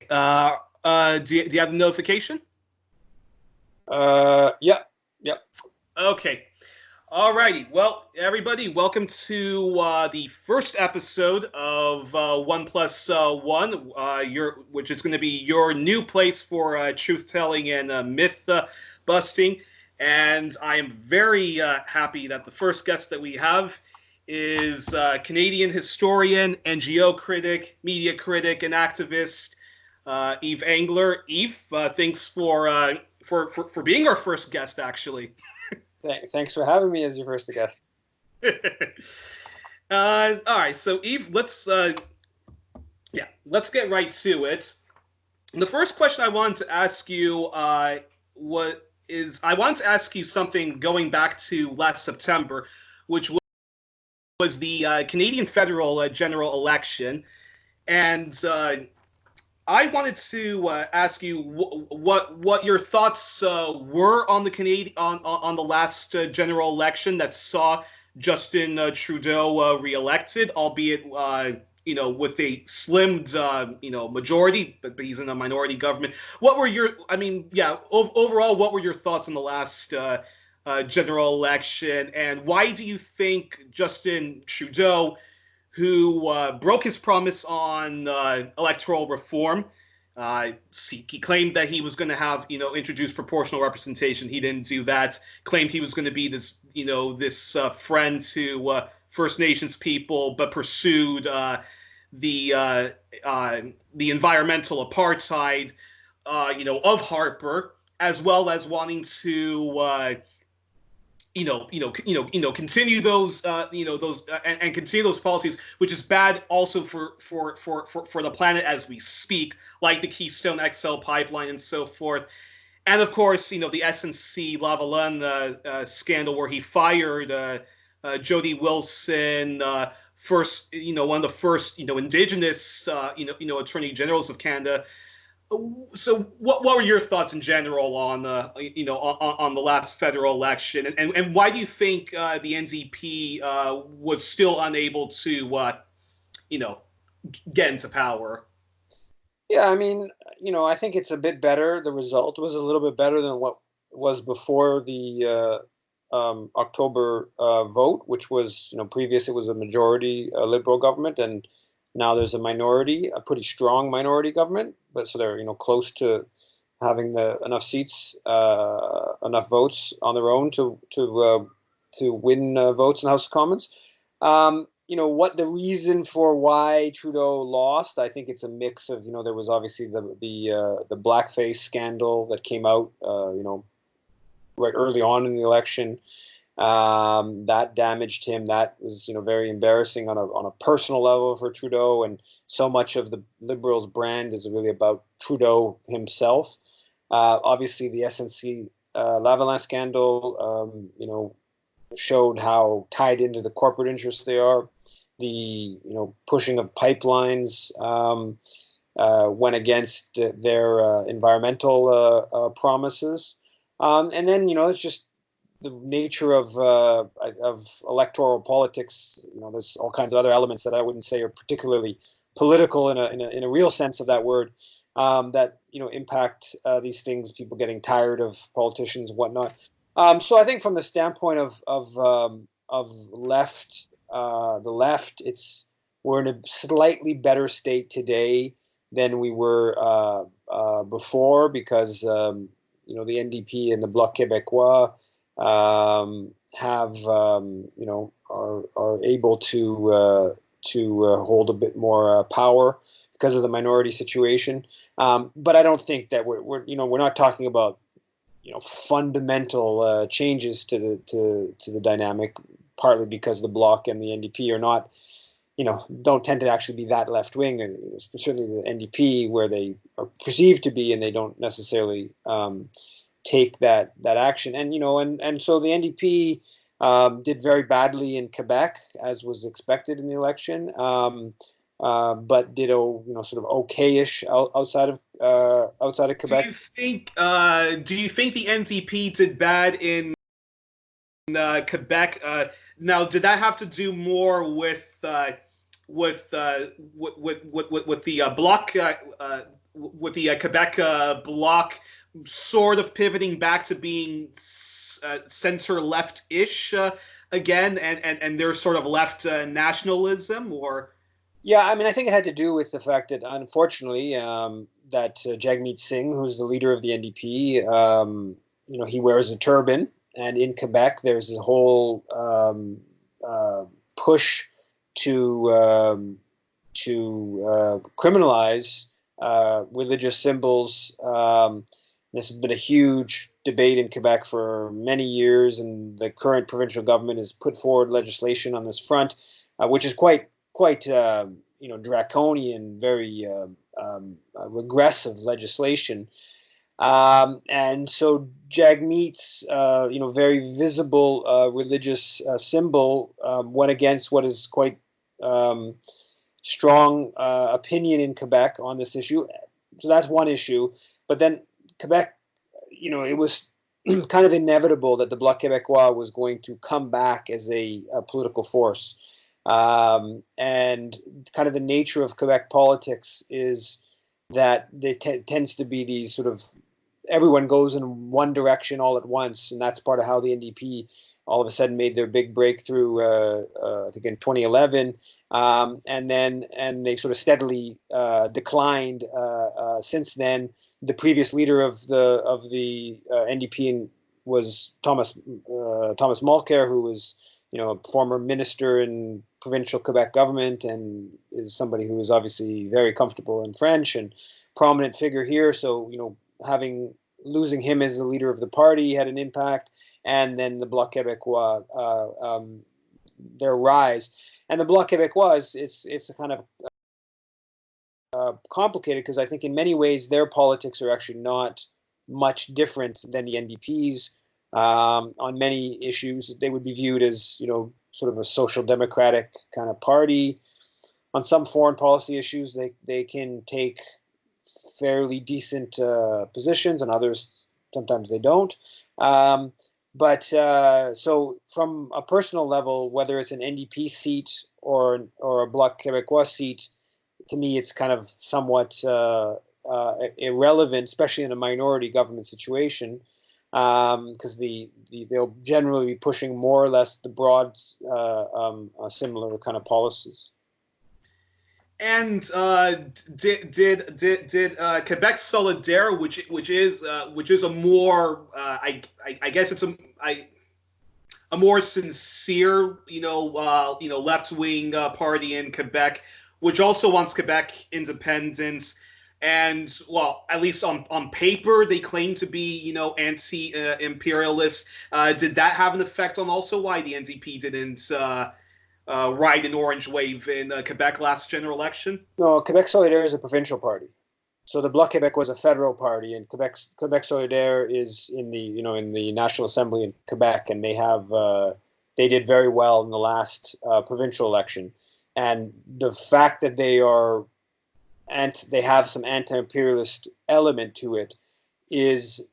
Do you have the notification? Yeah. Okay. Alrighty. Well, everybody, welcome to the first episode of 1+1, which is going to be your new place for truth-telling and myth busting. And I am very happy that the first guest that we have is Canadian historian, NGO critic, media critic, and activist Yves Engler. Yves, thanks for being our first guest, actually. Thanks for having me as your first guest. All right, so Yves, let's get right to it. The first question I wanted to ask you I wanted to ask you something going back to last September, which was the Canadian federal general election, and I wanted to ask you what your thoughts were on the last general election that saw Justin Trudeau reelected, albeit with a slimmed majority, but he's in a minority government. What were your overall, what were your thoughts on the last general election, and why do you think Justin Trudeau, who broke his promise on electoral reform? He claimed that he was going to have, introduce proportional representation. He didn't do that. Claimed he was going to be this, friend to First Nations people, but pursued the environmental apartheid, of Harper, as well as wanting to continue those, and continue those policies, which is bad also for the planet as we speak, like the Keystone XL pipeline and so forth. And of course, the SNC Lavalin scandal, where he fired Jody Wilson, first, one of the first, Indigenous, attorney generals of Canada. So what were your thoughts in general on on the last federal election, and why do you think the NDP was still unable to get into power? Yeah, I mean, I think it's a bit better. The result was a little bit better than what was before the October vote, which was, previous it was a majority Liberal government, and now there's a minority, a pretty strong minority government, but so they're close to having enough seats, enough votes on their own to win votes in the House of Commons. What the reason for why Trudeau lost? I think it's a mix of there was obviously the blackface scandal that came out right early on in the election. That damaged him. That was, very embarrassing on a personal level for Trudeau, and so much of the Liberals' brand is really about Trudeau himself. Obviously, the SNC Lavalin scandal, showed how tied into the corporate interests they are. The pushing of pipelines went against their environmental promises, and then it's just the nature of electoral politics. There's all kinds of other elements that I wouldn't say are particularly political in a real sense of that word, that impact these things. People getting tired of politicians and whatnot. So I think from the standpoint of left, the left, we're in a slightly better state today than we were before, because the NDP and the Bloc Québécois have are able to hold a bit more power because of the minority situation. But I don't think that we're not talking about fundamental changes to the dynamic, partly because the Bloc and the NDP are not don't tend to actually be that left wing, and certainly the NDP, where they are perceived to be, and they don't necessarily take that action. And and so the NDP did very badly in Quebec, as was expected in the election, but did sort of okayish outside of Quebec. Do you think the NDP did bad in Quebec? Now, did that have to do more with the Bloc with the Quebec bloc sort of pivoting back to being center left-ish again, and their sort of left nationalism, or? Yeah, I mean, I think it had to do with the fact that, unfortunately, that Jagmeet Singh, who's the leader of the NDP, he wears a turban, and in Quebec, there's a whole push to criminalize religious symbols. This has been a huge debate in Quebec for many years, and the current provincial government has put forward legislation on this front, which is quite draconian, very regressive legislation. And so Jagmeet's very visible religious symbol went against what is quite strong opinion in Quebec on this issue. So that's one issue. But then Quebec, it was kind of inevitable that the Bloc Québécois was going to come back as a political force. And kind of the nature of Quebec politics is that there tends to be these sort of, everyone goes in one direction all at once, and that's part of how the NDP all of a sudden made their big breakthrough, I think in 2011, and they sort of steadily declined since then. The previous leader of the NDP was Thomas Mulcair, who was a former minister in provincial Quebec government and is somebody who is obviously very comfortable in French and prominent figure here. So losing him as the leader of the party had an impact, and then the Bloc Québécois, their rise, and the Bloc Québécois it's a kind of complicated, because I think in many ways their politics are actually not much different than the NDP's. On many issues, they would be viewed as sort of a social democratic kind of party. On some foreign policy issues, they can take fairly decent positions, and others sometimes they don't. So from a personal level, whether it's an NDP seat or a Bloc Québécois seat, to me it's kind of somewhat irrelevant, especially in a minority government situation, because they'll generally be pushing more or less the broad similar kind of policies. And did Quebec Solidaire, which is a more I guess it's a more sincere left wing party in Quebec, which also wants Quebec independence, and well, at least on paper they claim to be anti-imperialist. Did that have an effect on also why the NDP didn't ride an orange wave in Quebec last general election? No, Quebec Solidaire is a provincial party. So the Bloc Québec was a federal party, and Quebec Solidaire is in the National Assembly in Quebec, and they did very well in the last provincial election. And the fact that they have some anti-imperialist element to it is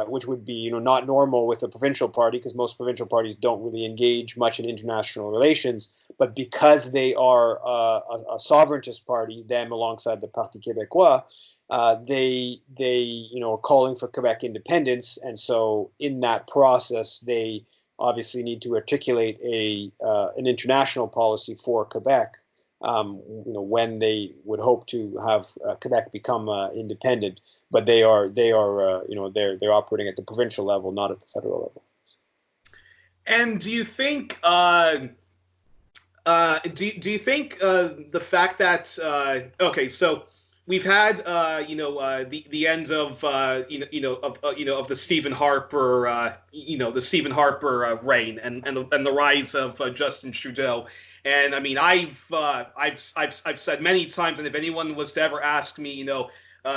which would be not normal with a provincial party, because most provincial parties don't really engage much in international relations. But because they are a sovereigntist party, them alongside the Parti Québécois, they are calling for Quebec independence, and so in that process they obviously need to articulate an international policy for Quebec. When they would hope to have Quebec become independent, but they're operating at the provincial level, not at the federal level. And do you think the fact that okay, so we've had the end of of the Stephen Harper reign and the rise of Justin Trudeau. And I mean, I've said many times, and if anyone was to ever ask me,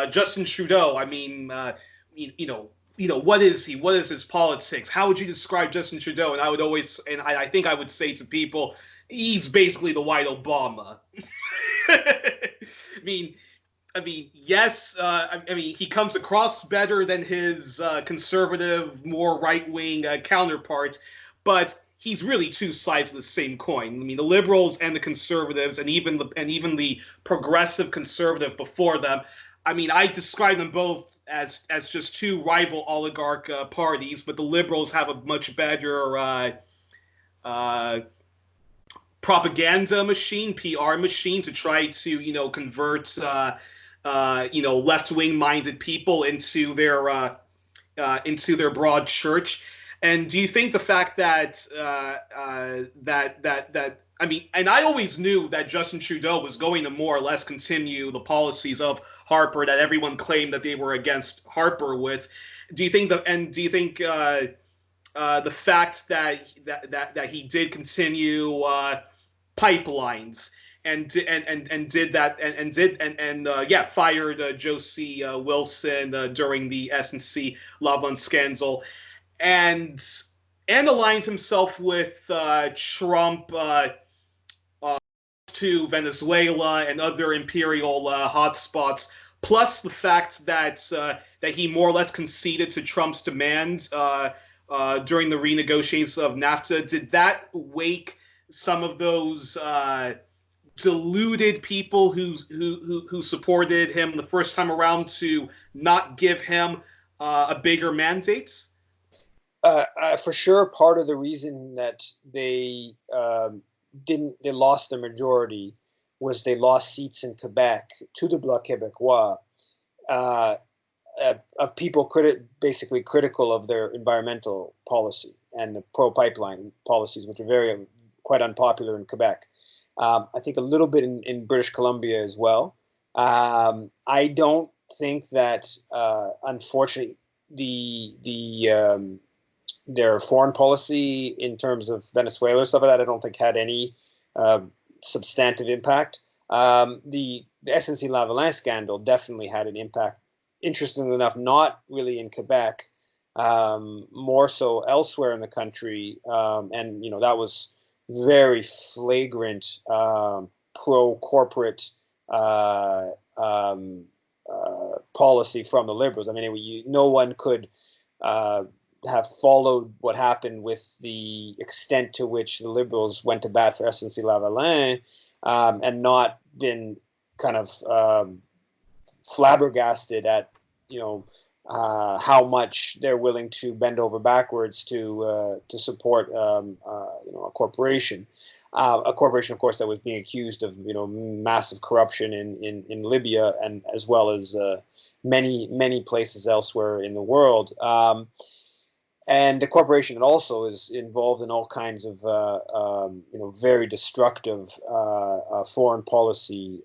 Justin Trudeau, I mean, what is he? What is his politics? How would you describe Justin Trudeau? And I would always, and I think I would say to people, he's basically the white Obama. I mean, yes. I mean, he comes across better than his conservative, more right-wing counterpart, but he's really two sides of the same coin. I mean, the liberals and the conservatives, and even the progressive conservative before them, I mean, I describe them both as just two rival oligarch parties, but the Liberals have a much better uh, propaganda machine, PR machine, to try to convert left-wing minded people into their broad church. And do you think the fact that that I mean, and I always knew that Justin Trudeau was going to more or less continue the policies of Harper that everyone claimed that they were against Harper with. Do you think the fact that he did continue pipelines and did that and did and yeah, fired Josie Wilson during the SNC Lavalin scandal, and aligned himself with Trump to Venezuela and other imperial hotspots, plus the fact that he more or less conceded to Trump's demands during the renegotiations of NAFTA. Did that wake some of those deluded people who supported him the first time around to not give him a bigger mandate? For sure, part of the reason that they lost their majority was they lost seats in Quebec to the Bloc Québécois, of people basically critical of their environmental policy and the pro-pipeline policies, which are quite unpopular in Quebec. I think a little bit in British Columbia as well. I don't think that, unfortunately, their foreign policy in terms of Venezuela or stuff like that, I don't think had any substantive impact. The SNC Lavalin scandal definitely had an impact. Interestingly enough, not really in Quebec, more so elsewhere in the country, and that was very flagrant pro-corporate policy from the Liberals. I mean, no one could have followed what happened with the extent to which the Liberals went to bat for SNC Lavalin, and not been kind of flabbergasted at how much they're willing to bend over backwards to support a corporation. A corporation, of course, that was being accused of massive corruption in Libya, and as well as many places elsewhere in the world. And the corporation that also is involved in all kinds of very destructive foreign policy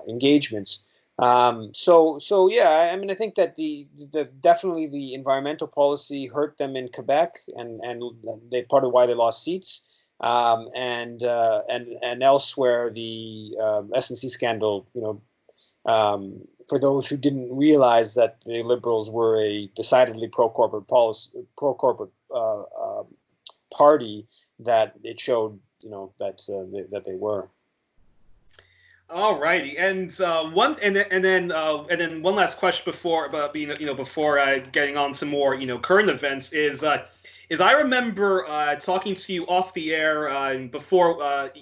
engagements. So yeah, I mean, I think that definitely the environmental policy hurt them in Quebec, and they part of why they lost seats. And elsewhere, the SNC scandal, for those who didn't realize that the Liberals were a decidedly pro-corporate party, that it showed, that they were. All righty, and then one last question before getting on some more current events is I remember talking to you off the air before I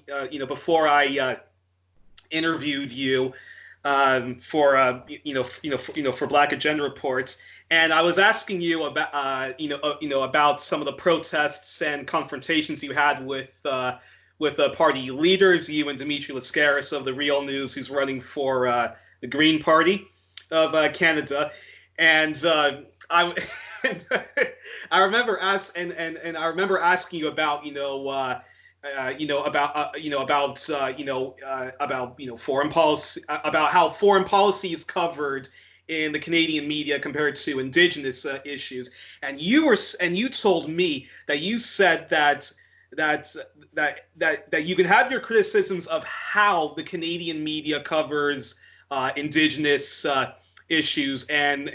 interviewed you for Black Agenda Reports, and I was asking you about about some of the protests and confrontations you had with party leaders, you and Dimitri Lascaris of the Real News, who's running for the Green Party of Canada, and I remember asking you about about foreign policy, about how foreign policy is covered in the Canadian media compared to Indigenous issues, and you told me that you said that you can have your criticisms of how the Canadian media covers Indigenous issues and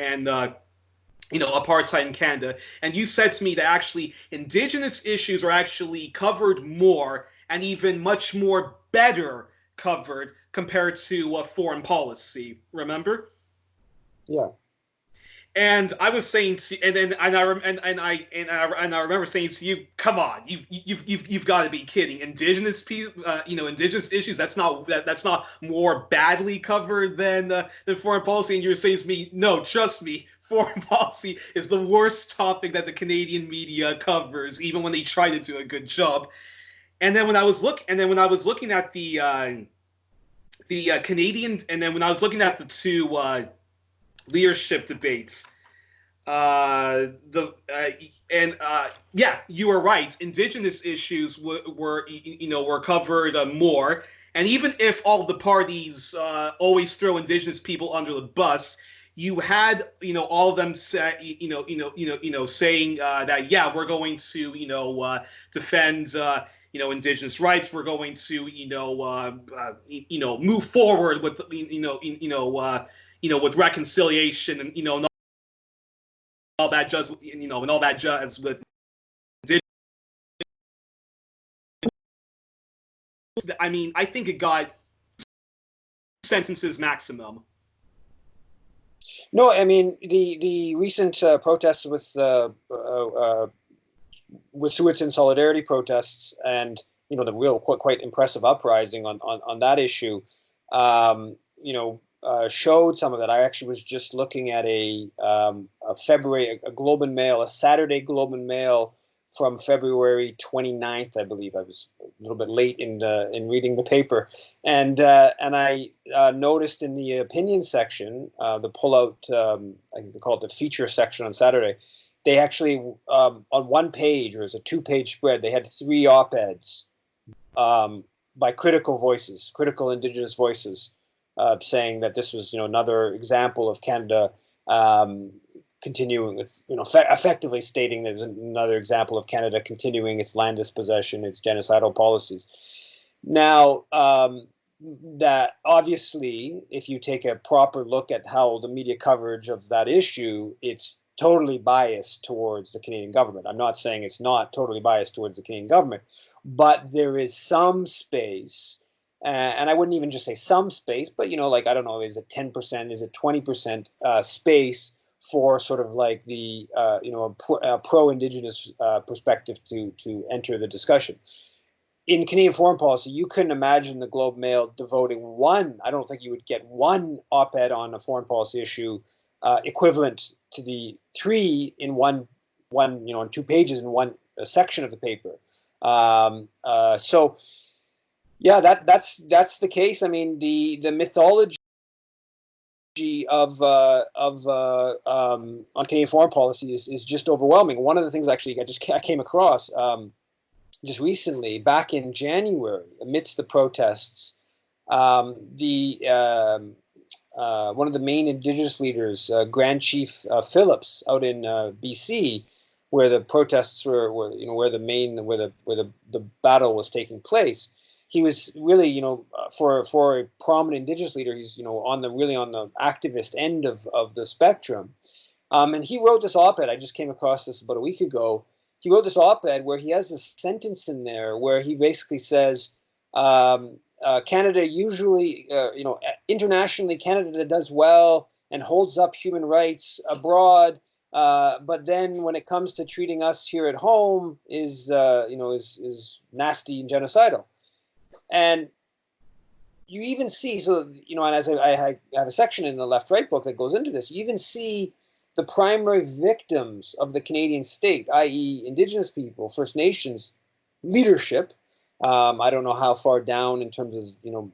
apartheid in Canada, and you said to me that actually Indigenous issues are actually covered more and even much more better covered compared to foreign policy. Remember? Yeah. And I was saying to, and I remember saying to you, "Come on, you've got to be kidding! Indigenous people, indigenous issues. That's not more badly covered than foreign policy." And you're saying to me, "No, trust me, foreign policy is the worst topic that the Canadian media covers, even when they try to do a good job." And then when I was looking at the Canadian, and then when I was looking at the two leadership debates. Yeah, you were right. Indigenous issues were covered more, and even if all of the parties always throw Indigenous people under the bus, you had all of them say saying that yeah, we're going to defend Indigenous rights. We're going to move forward with with reconciliation and and all that jazz, and all that jazz with. I mean, I think it got sentences maximum. No, I mean the recent protests with Wet'suwet'en solidarity protests, and the real quite impressive uprising on that issue. Showed some of that. I actually was just looking at a February, a Globe and Mail, a Saturday Globe and Mail from February 29th, I believe. I was a little bit late in reading the paper, and I noticed in the opinion section, the pullout, I think they call it the feature section on Saturday. They actually on one page, or it's a 2-page spread, they had 3 op-eds by critical Indigenous voices. Saying that this was, another example of Canada continuing with, effectively stating that it was another example of Canada continuing its land dispossession, its genocidal policies. Now, that obviously, if you take a proper look at how the media coverage of that issue, it's totally biased towards the Canadian government. I'm not saying it's not totally biased towards the Canadian government, but there is some space. And I wouldn't even just say some space, but I don't know, is it 10%, is it 20% space for sort of like the pro-Indigenous perspective to enter the discussion. In Canadian foreign policy, you couldn't imagine the Globe Mail devoting one. I don't think you would get one op-ed on a foreign policy issue equivalent to the 3 in one in 2 pages in one section of the paper. So. Yeah, that's the case. I mean, the mythology of on Canadian foreign policy is just overwhelming. One of the things actually I came across just recently, back in January, amidst the protests, one of the main Indigenous leaders, Grand Chief Phillips, out in BC, where the protests were where the battle was taking place. He was really, for a prominent Indigenous leader, he's, on the activist end of the spectrum. And he wrote this op-ed. I just came across this about a week ago. He wrote this op-ed where he has a sentence in there where he basically says, Canada usually, internationally, Canada does well and holds up human rights abroad. But then when it comes to treating us here at home is nasty and genocidal. And you even see, and as I have a section in the left-right book that goes into this, you even see the primary victims of the Canadian state, i.e. Indigenous people, First Nations leadership. I don't know how far down in terms of,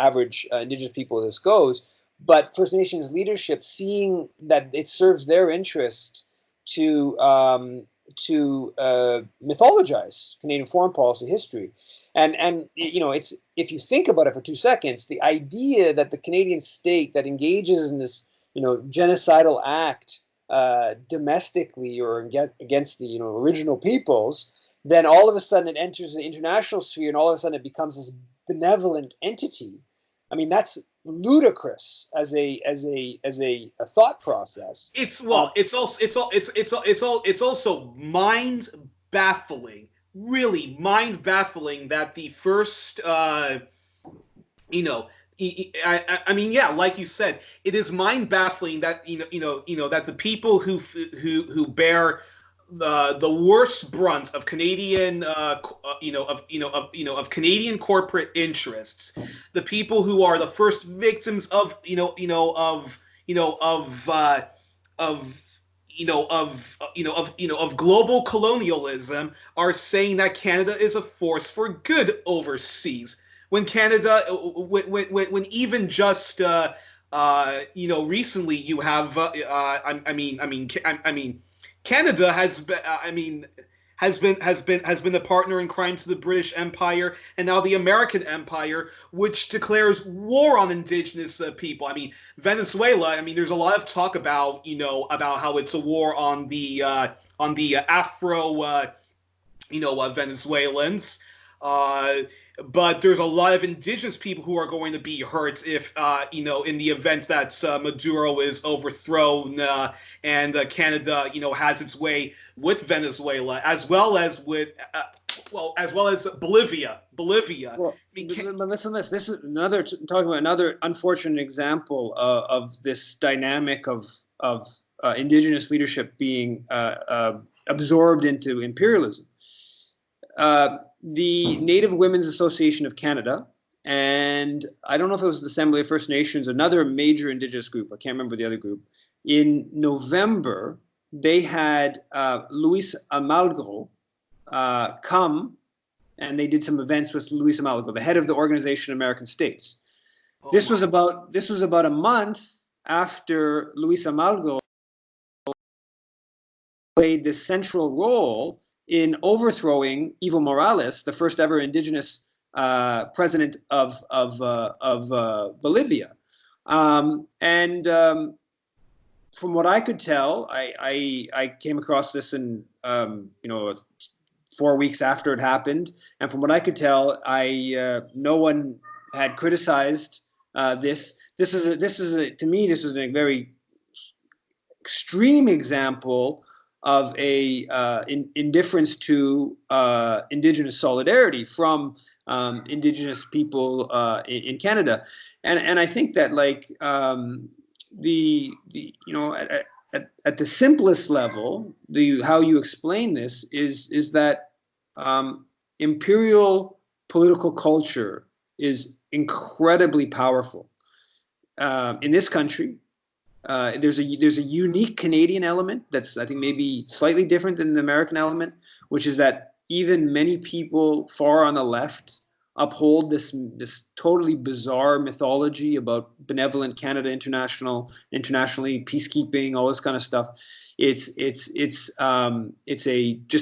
average Indigenous people this goes, but First Nations leadership seeing that it serves their interest to mythologize Canadian foreign policy history. And it's, if you think about it for 2 seconds, the idea that the Canadian state that engages in this, genocidal act domestically or against the, original peoples, then all of a sudden it enters the international sphere and all of a sudden it becomes this benevolent entity. I mean, that's ludicrous as a thought process. It's also mind baffling, really mind baffling that the first I mean, yeah, like you said, it is mind-baffling that that the people who bear the worst brunt of Canadian of Canadian corporate interests, the people who are the first victims of of of global colonialism are saying that Canada is a force for good overseas. When Canada, when even just recently you have I mean Canada has been has been a partner in crime to the British Empire and now the American Empire, which declares war on indigenous people. I mean, Venezuela. I mean, there's a lot of talk about about how it's a war on the Afro Venezuelans. Uh, but there's a lot of indigenous people who are going to be hurt if, in the event that Maduro is overthrown and Canada, has its way with Venezuela, as well as with, as well as Bolivia. Well, I mean, but listen to this. This is another talking about another unfortunate example of this dynamic of indigenous leadership being absorbed into imperialism. The Native Women's Association of Canada, and I don't know if it was the Assembly of First Nations, another major indigenous group, I can't remember the other group, in November, they had Luis Amalgro come, and they did some events with Luis Amalgro, the head of the Organization of American States. This was about a month after Luis Amalgro played this central role in overthrowing Evo Morales, the first ever indigenous president of Bolivia. From what I could tell, I came across this in 4 weeks after it happened, and from what I could tell, no one had criticized this. This is a very extreme example of a indifference to Indigenous solidarity from Indigenous people in Canada, and I think that at the simplest level, how you explain this is that imperial political culture is incredibly powerful in this country. There's a unique Canadian element that's, I think, maybe slightly different than the American element, which is that even many people far on the left uphold this totally bizarre mythology about benevolent Canada internationally peacekeeping, all this kind of stuff. It's just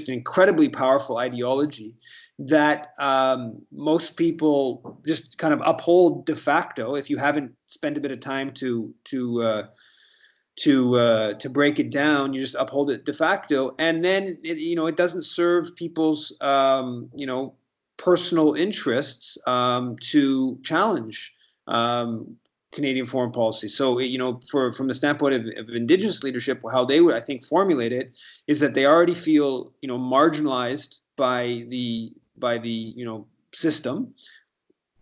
an incredibly powerful ideology that most people just kind of uphold de facto. If you haven't spent a bit of time to break it down, you just uphold it de facto, and then it doesn't serve people's personal interests to challenge Canadian foreign policy. So from the standpoint of Indigenous leadership, how they would, I think, formulate it is that they already feel marginalized by the system,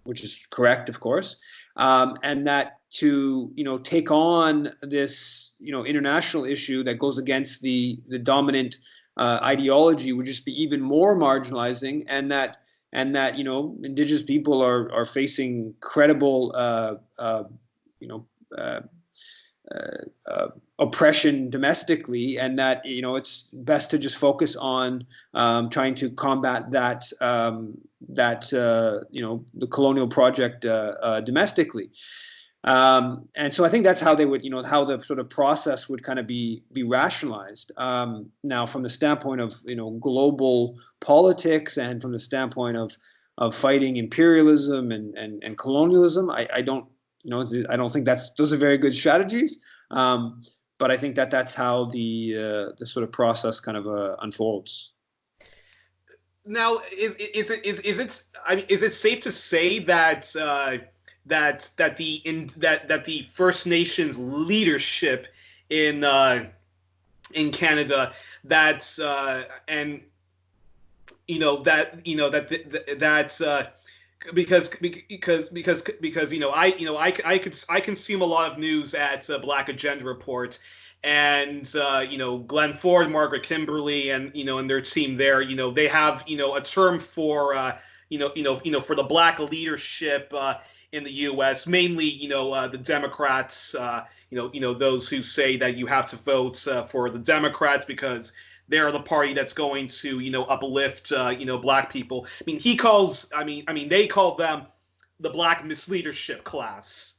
which is correct, of course, and that to take on this international issue that goes against the dominant ideology would just be even more marginalizing, and that Indigenous people are facing credible oppression domestically, and that it's best to just focus on trying to combat that the colonial project domestically. And so I think that's how they would, how the sort of process would kind of be rationalized. Now, from the standpoint of global politics and from the standpoint of fighting imperialism and colonialism, I don't think those are very good strategies. But I think that's how the sort of process kind of unfolds. Now, is it safe to say that that the First Nations leadership in Canada because I consume a lot of news at Black Agenda Report, and Glenn Ford, Margaret Kimberly, and their team there, they have a term for for the Black leadership in the U.S., mainly the Democrats, those who say that you have to vote for the Democrats because they're the party that's going to uplift Black people. I mean, they call them the Black misleadership class,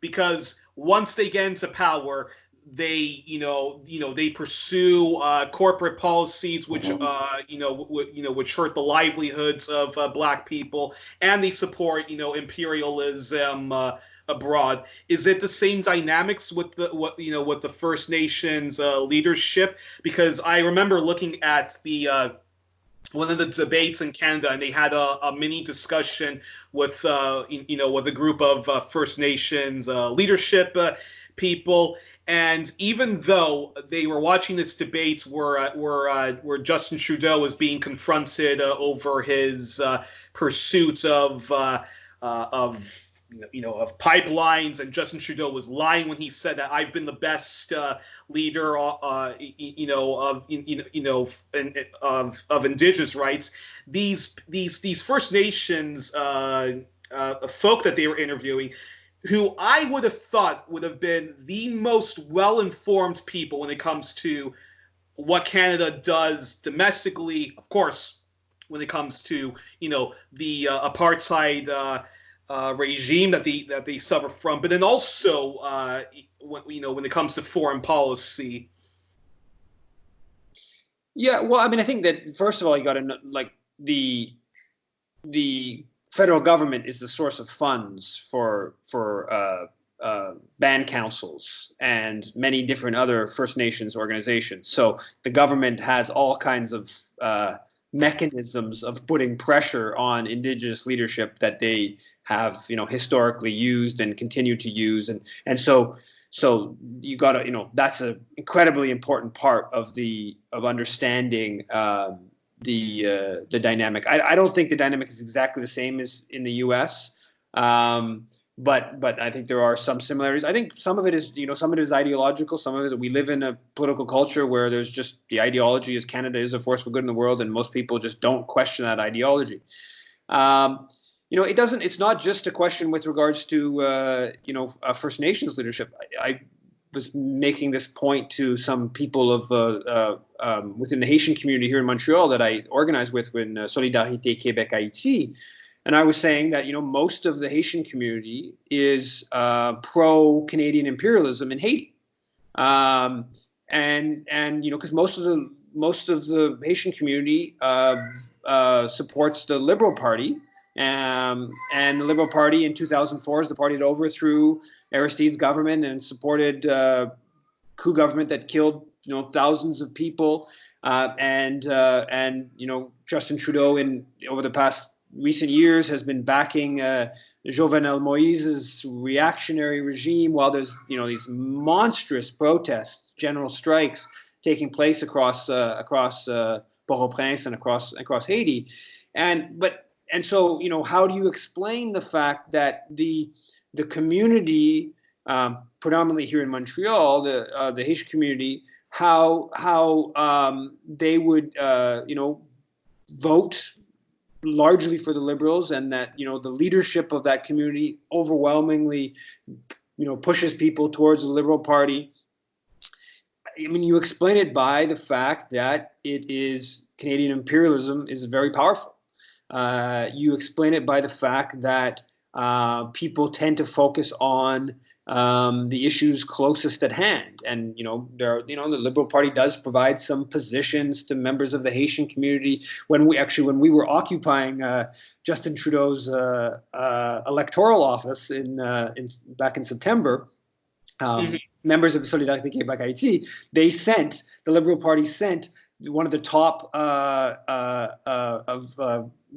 because once they get into power, they pursue corporate policies which which hurt the livelihoods of Black people, and they support imperialism abroad. Is it the same dynamics with the First Nations leadership? Because I remember looking at the one of the debates in Canada, and they had a mini discussion with with a group of First Nations leadership people. And even though they were watching this debate where Justin Trudeau was being confronted over his pursuit of pipelines, and Justin Trudeau was lying when he said that I've been the best leader of Indigenous rights. These First Nations folk that they were interviewing, who I would have thought would have been the most well-informed people when it comes to what Canada does domestically, of course, when it comes to the apartheid regime that they suffer from, but then also when it comes to foreign policy. Yeah, well, I mean, I think that first of all, you got to like the federal government is the source of funds for band councils and many different other First Nations organizations. So the government has all kinds of mechanisms of putting pressure on Indigenous leadership that they have, historically used and continue to use, and so you got to, that's an incredibly important part of understanding the dynamic. I don't think the dynamic is exactly the same as in the U.S., but I think there are some similarities. I think some of it is, some of it is ideological. Some of it, we live in a political culture where there's just the ideology is Canada is a force for good in the world, and most people just don't question that ideology. It's not just a question with regards to, First Nations leadership. I was making this point to some people of within the Haitian community here in Montreal that I organized with when Solidarité Québec Haïti. And I was saying that, most of the Haitian community is pro-Canadian imperialism in Haiti. Because most of the Haitian community supports the Liberal Party. And the Liberal Party in 2004 is the party that overthrew Aristide's government and supported coup government that killed thousands of people. And Justin Trudeau over the past recent years has been backing Jovenel Moise's reactionary regime, while there's these monstrous protests, general strikes taking place across Port-au-Prince and across Haiti. And so, how do you explain the fact that the community, predominantly here in Montreal, the Haitian community, how they would vote largely for the Liberals, and that the leadership of that community overwhelmingly pushes people towards the Liberal Party? I mean, you explain it by the fact that Canadian imperialism is very powerful. You explain it by the fact that people tend to focus on the issues closest at hand, and the Liberal Party does provide some positions to members of the Haitian community. When we were occupying Justin Trudeau's electoral office back in September, members of the Solidarité Québec Haïti, the Liberal Party sent one of the top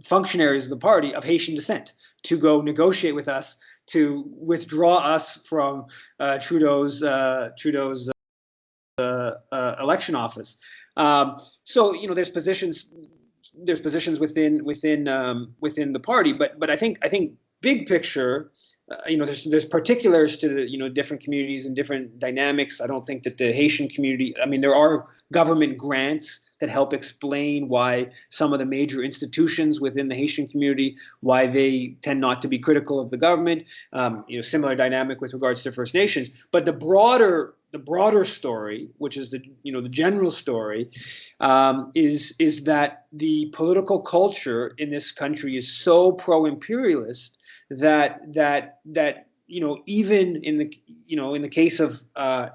functionaries of the party of Haitian descent to go negotiate with us to withdraw us from Trudeau's election office. So there's positions there's positions within the party, but I think big picture, there's particulars to the, different communities and different dynamics. I don't think that the Haitian community, I mean, there are government grants that help explain why some of the major institutions within the Haitian community, why they tend not to be critical of the government. Similar dynamic with regards to First Nations. But the broader story, which is the general story, is that the political culture in this country is so pro-imperialist that even in the case of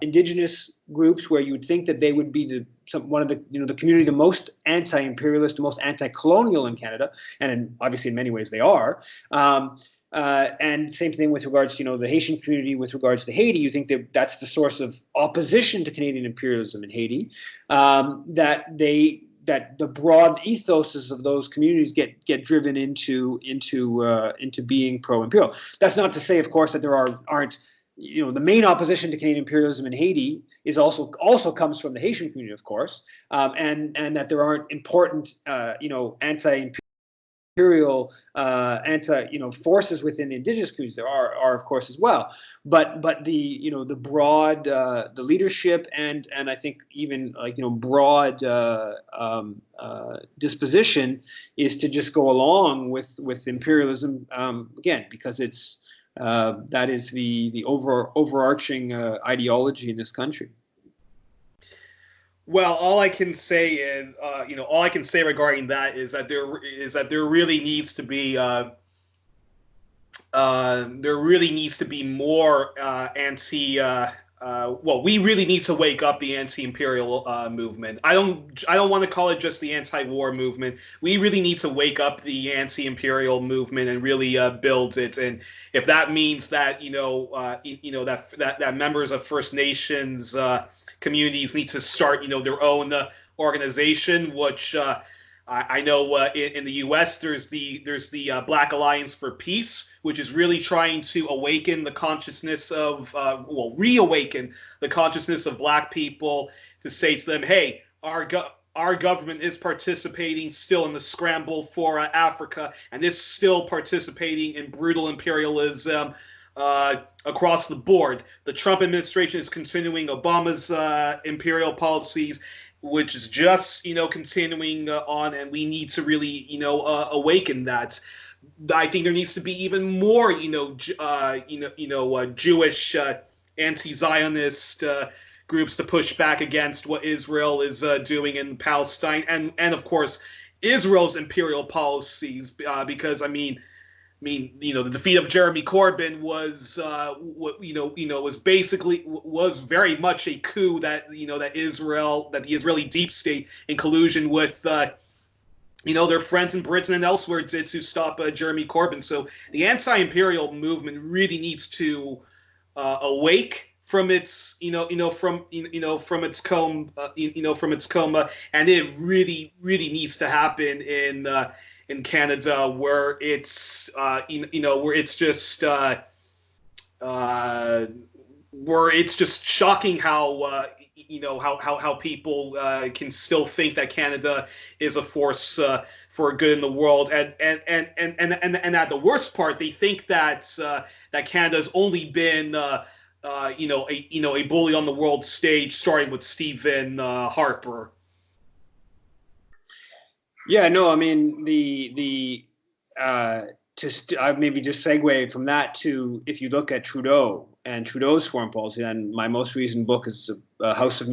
Indigenous groups, where you would think that they would be one of the community the most anti-imperialist, the most anti-colonial in Canada, and obviously in many ways they are. And same thing with regards to the Haitian community with regards to Haiti. You think that that's the source of opposition to Canadian imperialism in Haiti. That the broad ethoses of those communities get driven into being pro-imperial. That's not to say, of course, that there aren't the main opposition to Canadian imperialism in Haiti is also comes from the Haitian community, of course, and that there aren't important anti-imperial forces within the Indigenous communities. There are of course as well, but the broad the leadership and I think even broad disposition is to just go along with imperialism again, because it's that is the overarching ideology in this country. Well, all I can say is, all I can say regarding that is that there really needs to be more anti. Well, we really need to wake up the anti-imperial movement. I don't want to call it just the anti-war movement. We really need to wake up the anti-imperial movement and really build it. And if that means that that members of First Nations communities need to start their own organization, which I know in the U.S. there's the Black Alliance for Peace, which is really trying to awaken the consciousness of reawaken the consciousness of Black people, to say to them, hey, our government is participating still in the scramble for Africa, and is still participating in brutal imperialism across the board. The Trump administration is continuing Obama's imperial policies, which is just continuing on, and we need to really awaken that. I think there needs to be even more Jewish anti-Zionist groups to push back against what Israel is doing in Palestine, and of course Israel's imperial policies, because the defeat of Jeremy Corbyn was was very much a coup that the Israeli deep state, in collusion with their friends in Britain and elsewhere, did to stop Jeremy Corbyn. So the anti-imperial movement really needs to awake from its from its coma, and it really needs to happen in Canada, where it's just shocking how how people can still think that Canada is a force for good in the world, and at the worst part, they think that Canada's only been a bully on the world stage, starting with Stephen Harper. Yeah, no, I mean I maybe just segue from that to, if you look at Trudeau and Trudeau's foreign policy, and my most recent book is House of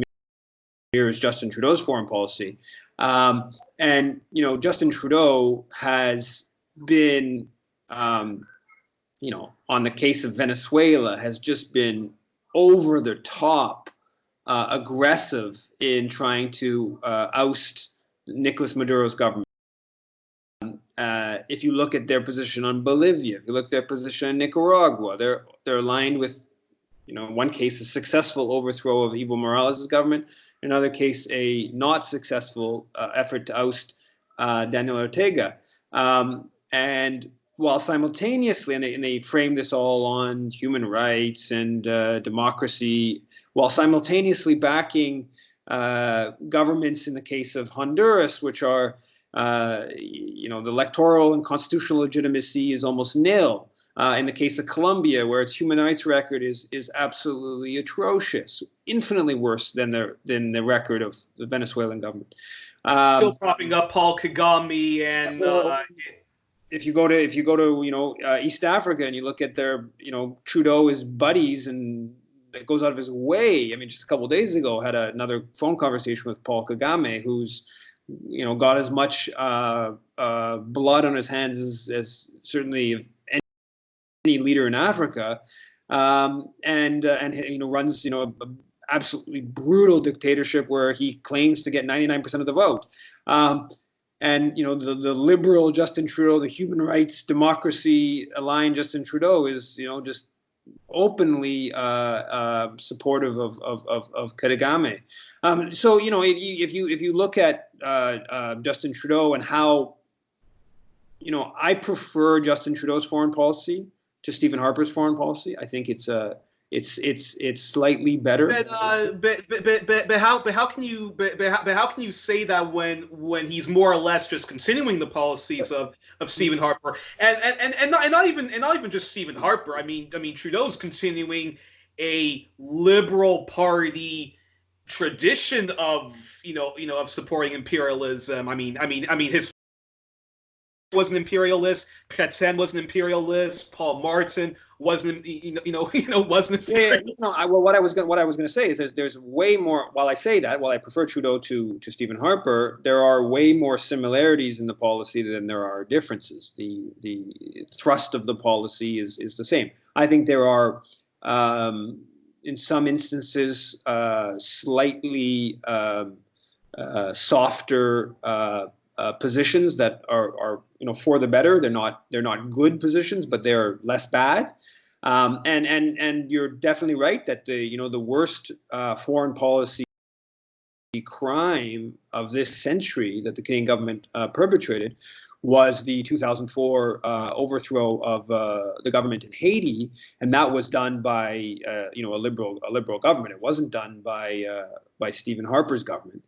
Mirrors, Justin Trudeau's foreign policy, and Justin Trudeau has been on the case of Venezuela, has just been over the top aggressive in trying to oust Nicolas Maduro's government. If you look at their position on Bolivia, if you look at their position in Nicaragua, they're aligned with, in one case, a successful overthrow of Evo Morales' government, in another case, a not successful effort to oust Daniel Ortega. And while simultaneously, and they frame this all on human rights and democracy, while simultaneously backing governments in the case of Honduras, which are You know, the electoral and constitutional legitimacy is almost nil. In the case of Colombia, where its human rights record is absolutely atrocious, infinitely worse than the record of the Venezuelan government. Still propping up Paul Kagame and. If you go to East Africa and you look at their Trudeau is buddies and it goes out of his way. I mean, just a couple of days ago, had another phone conversation with Paul Kagame, who's got as much blood on his hands as certainly any leader in Africa, and runs a absolutely brutal dictatorship where he claims to get 99% of the vote. And the liberal Justin Trudeau, the human rights democracy aligned Justin Trudeau is just openly supportive of Kagame. So if you look at Justin Trudeau and how I prefer Justin Trudeau's foreign policy to Stephen Harper's foreign policy. I think it's slightly better. But how can you say that when he's more or less just continuing the policies of Stephen Harper and not even just Stephen Harper. I mean Trudeau's continuing a Liberal Party tradition of of supporting imperialism. I mean his was an imperialist. Chrétien was an imperialist. Paul Martin wasn't, wasn't. Well, what I was going to say is there's way more. While I prefer Trudeau to Stephen Harper, there are way more similarities in the policy than there are differences. The thrust of the policy is the same. I think there are, in some instances, slightly softer positions that are for the better. They're not good positions, but they're less bad. And you're definitely right that the worst foreign policy crime of this century that the Canadian government perpetrated was the 2004 overthrow of the government in Haiti, and that was done by a liberal government. It wasn't done by Stephen Harper's government.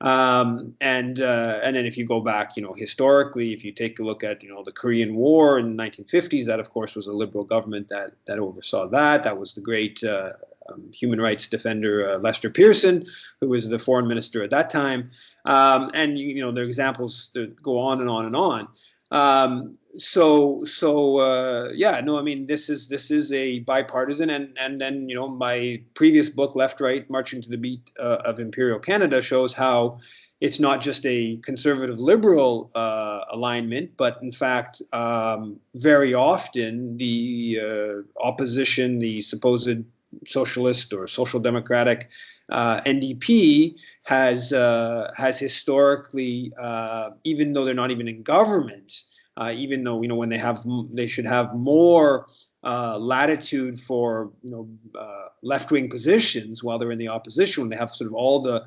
And then if you go back, historically, if you take a look at the Korean War in the 1950s, that of course was a liberal government that oversaw that. That was the great human rights defender Lester Pearson, who was the foreign minister at that time. And there are examples that go on and on and on. This is a bipartisan, and then my previous book, Left Right Marching to the Beat of Imperial Canada, shows how it's not just a conservative liberal alignment, but in fact very often the opposition, the supposed socialist or social democratic NDP has historically, even though they're not even in government, even though when they should have more latitude for left-wing positions while they're in the opposition, when they have sort of all the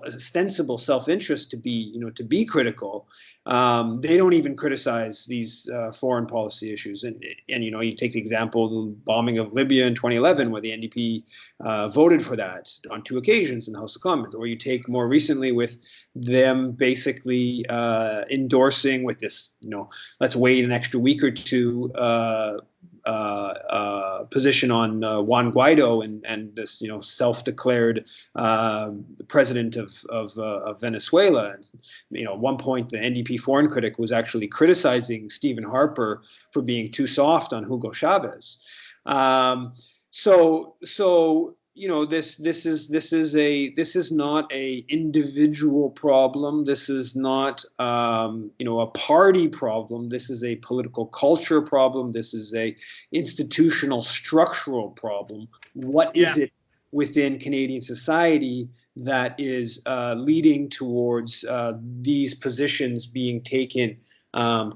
ostensible self-interest to be critical, they don't even criticize these foreign policy issues. And you take the example of the bombing of Libya in 2011, where the NDP voted for that on 2 occasions in the House of Commons. Or you take more recently with them basically endorsing with this, let's wait an extra week or two position on Juan Guaido and this self-declared president of Venezuela. At one point the NDP foreign critic was actually criticizing Stephen Harper for being too soft on Hugo Chavez. This is not a individual problem. This is not a party problem. This is a political culture problem. This is a institutional structural problem. What is it within Canadian society that is leading towards these positions being taken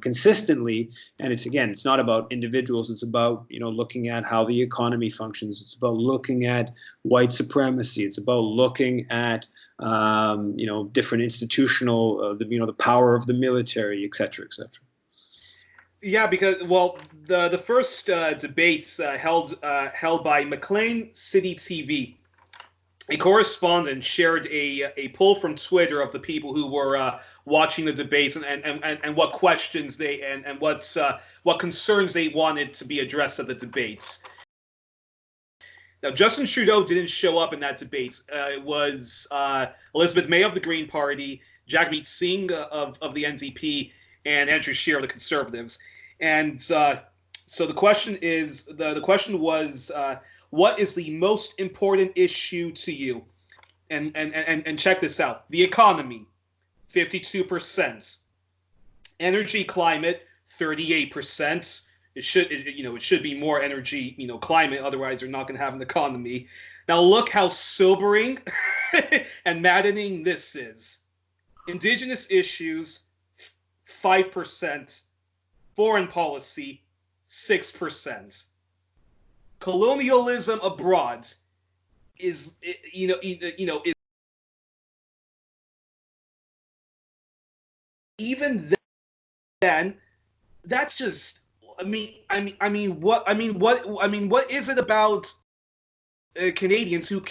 consistently? And it's not about individuals. It's about looking at how the economy functions. It's about looking at white supremacy. It's about looking at different institutional the power of the military, et cetera, et cetera. Yeah, because the first debates held by McLean City TV a correspondent shared a poll from Twitter of the people who were watching the debates and what questions they and what concerns they wanted to be addressed at the debates. Now, Justin Trudeau didn't show up in that debate. It was Elizabeth May of the Green Party, Jagmeet Singh of the NDP, and Andrew Scheer of the Conservatives. And so the question is the question was what is the most important issue to you? And check this out: the economy, 52%; energy, climate, 38%. It should be more energy, climate. Otherwise, they're not going to have an economy. Now, look how sobering and maddening this is. Indigenous issues, 5%. Foreign policy, 6%. Colonialism abroad is, is, even then, that's just. What is it about Canadians who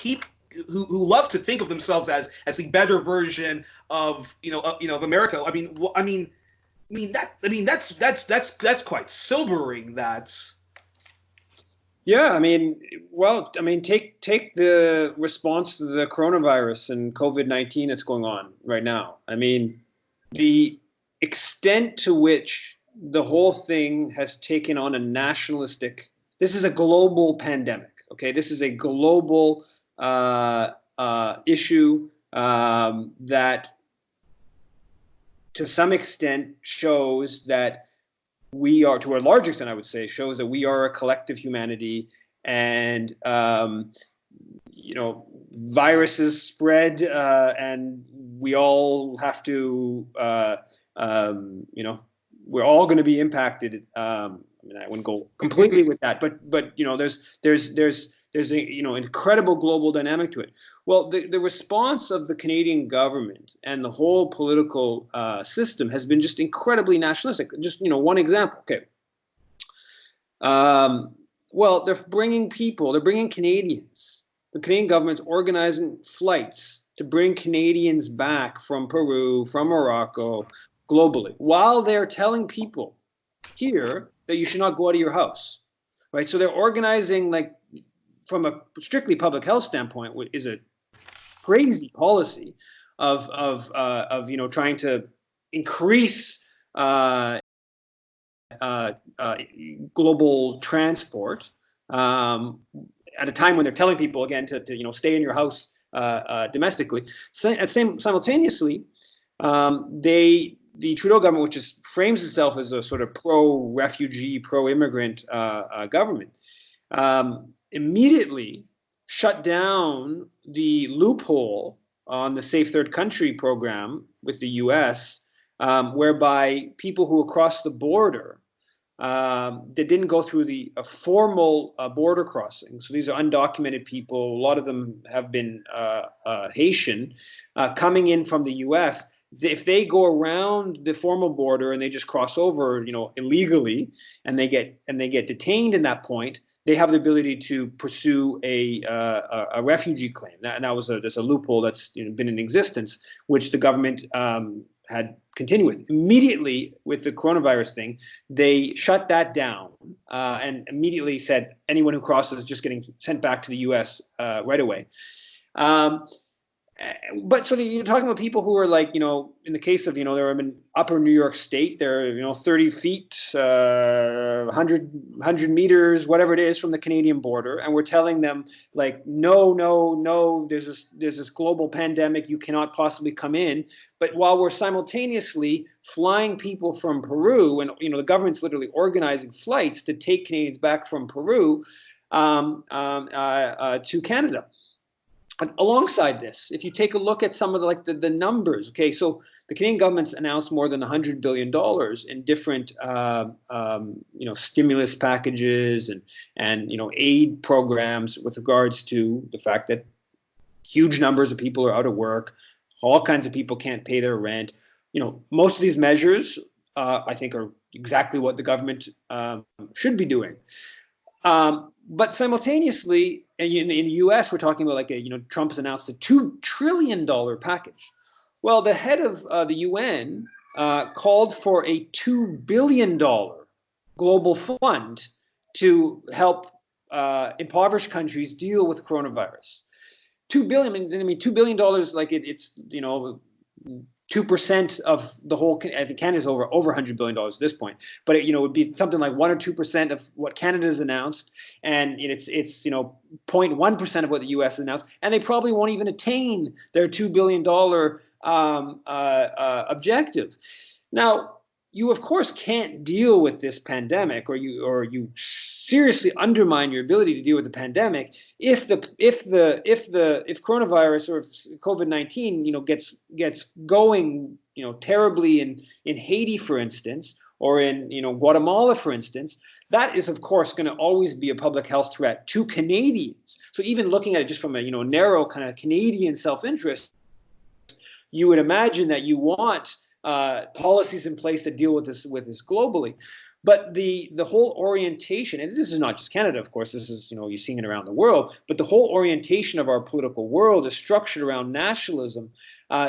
love to think of themselves as the better version of of America? That's quite sobering. Take the response to the coronavirus and COVID-19 that's going on right now. The extent to which the whole thing has taken on a nationalistic. This is a global pandemic. Okay, this is a global issue that, to some extent, shows that we are, to a large extent, I would say, shows that we are a collective humanity, and viruses spread, and we all have to, we're all going to be impacted. I wouldn't go completely with that, but there's a incredible global dynamic to it. Well, the response of the Canadian government and the whole political system has been just incredibly nationalistic. Just one example. Okay. Well, they're bringing Canadians. The Canadian government's organizing flights to bring Canadians back from Peru, from Morocco, globally, while they're telling people here that you should not go out of your house, right? So they're organizing, like, from a strictly public health standpoint, which is a crazy policy of trying to increase global transport at a time when they're telling people again to stay in your house domestically. Simultaneously, the Trudeau government, which frames itself as a sort of pro-refugee, pro-immigrant government, immediately shut down the loophole on the Safe Third Country program with the U.S., whereby people who cross the border, they didn't go through a formal border crossing. So these are undocumented people. A lot of them have been Haitian, coming in from the U.S. If they go around the formal border and they just cross over, illegally, and they get detained in that point, they have the ability to pursue a refugee claim. There's a loophole that's been in existence, which the government had continued with. Immediately with the coronavirus thing, they shut that down and immediately said anyone who crosses is just getting sent back to the U.S. Right away. But so you're talking about people who are like, in the case of, they're in upper New York State, they're, 30 feet, 100 meters, whatever it is from the Canadian border. And we're telling them like, no, there's this global pandemic. You cannot possibly come in. But while we're simultaneously flying people from Peru, and, the government's literally organizing flights to take Canadians back from Peru to Canada. Alongside this, if you take a look at some of the numbers, okay, so the Canadian government's announced more than $100 billion in different stimulus packages and aid programs with regards to the fact that huge numbers of people are out of work, all kinds of people can't pay their rent. Most of these measures, I think, are exactly what the government should be doing. But simultaneously, in the U.S., we're talking about like Trump's announced a $2 trillion package. Well, the head of the UN called for a $2 billion global fund to help impoverished countries deal with coronavirus. $2 billion. I mean, $2 billion. Like it's 2% of the whole. I think Canada's over $100 billion at this point. But it would be something like 1 or 2% of what Canada's announced, and it's 0.1% of what the U.S. announced, and they probably won't even attain their $2 billion objective. Now, you of course can't deal with this pandemic, or you seriously undermine your ability to deal with the pandemic if coronavirus or if COVID-19 gets going terribly in Haiti, for instance, or in Guatemala, for instance. That is of course going to always be a public health threat to Canadians. So even looking at it just from a narrow kind of Canadian self-interest, you would imagine that you want policies in place to deal with this globally. But the whole orientation, and this is not just Canada, of course, this is you're seeing it around the world, but the whole orientation of our political world is structured around nationalism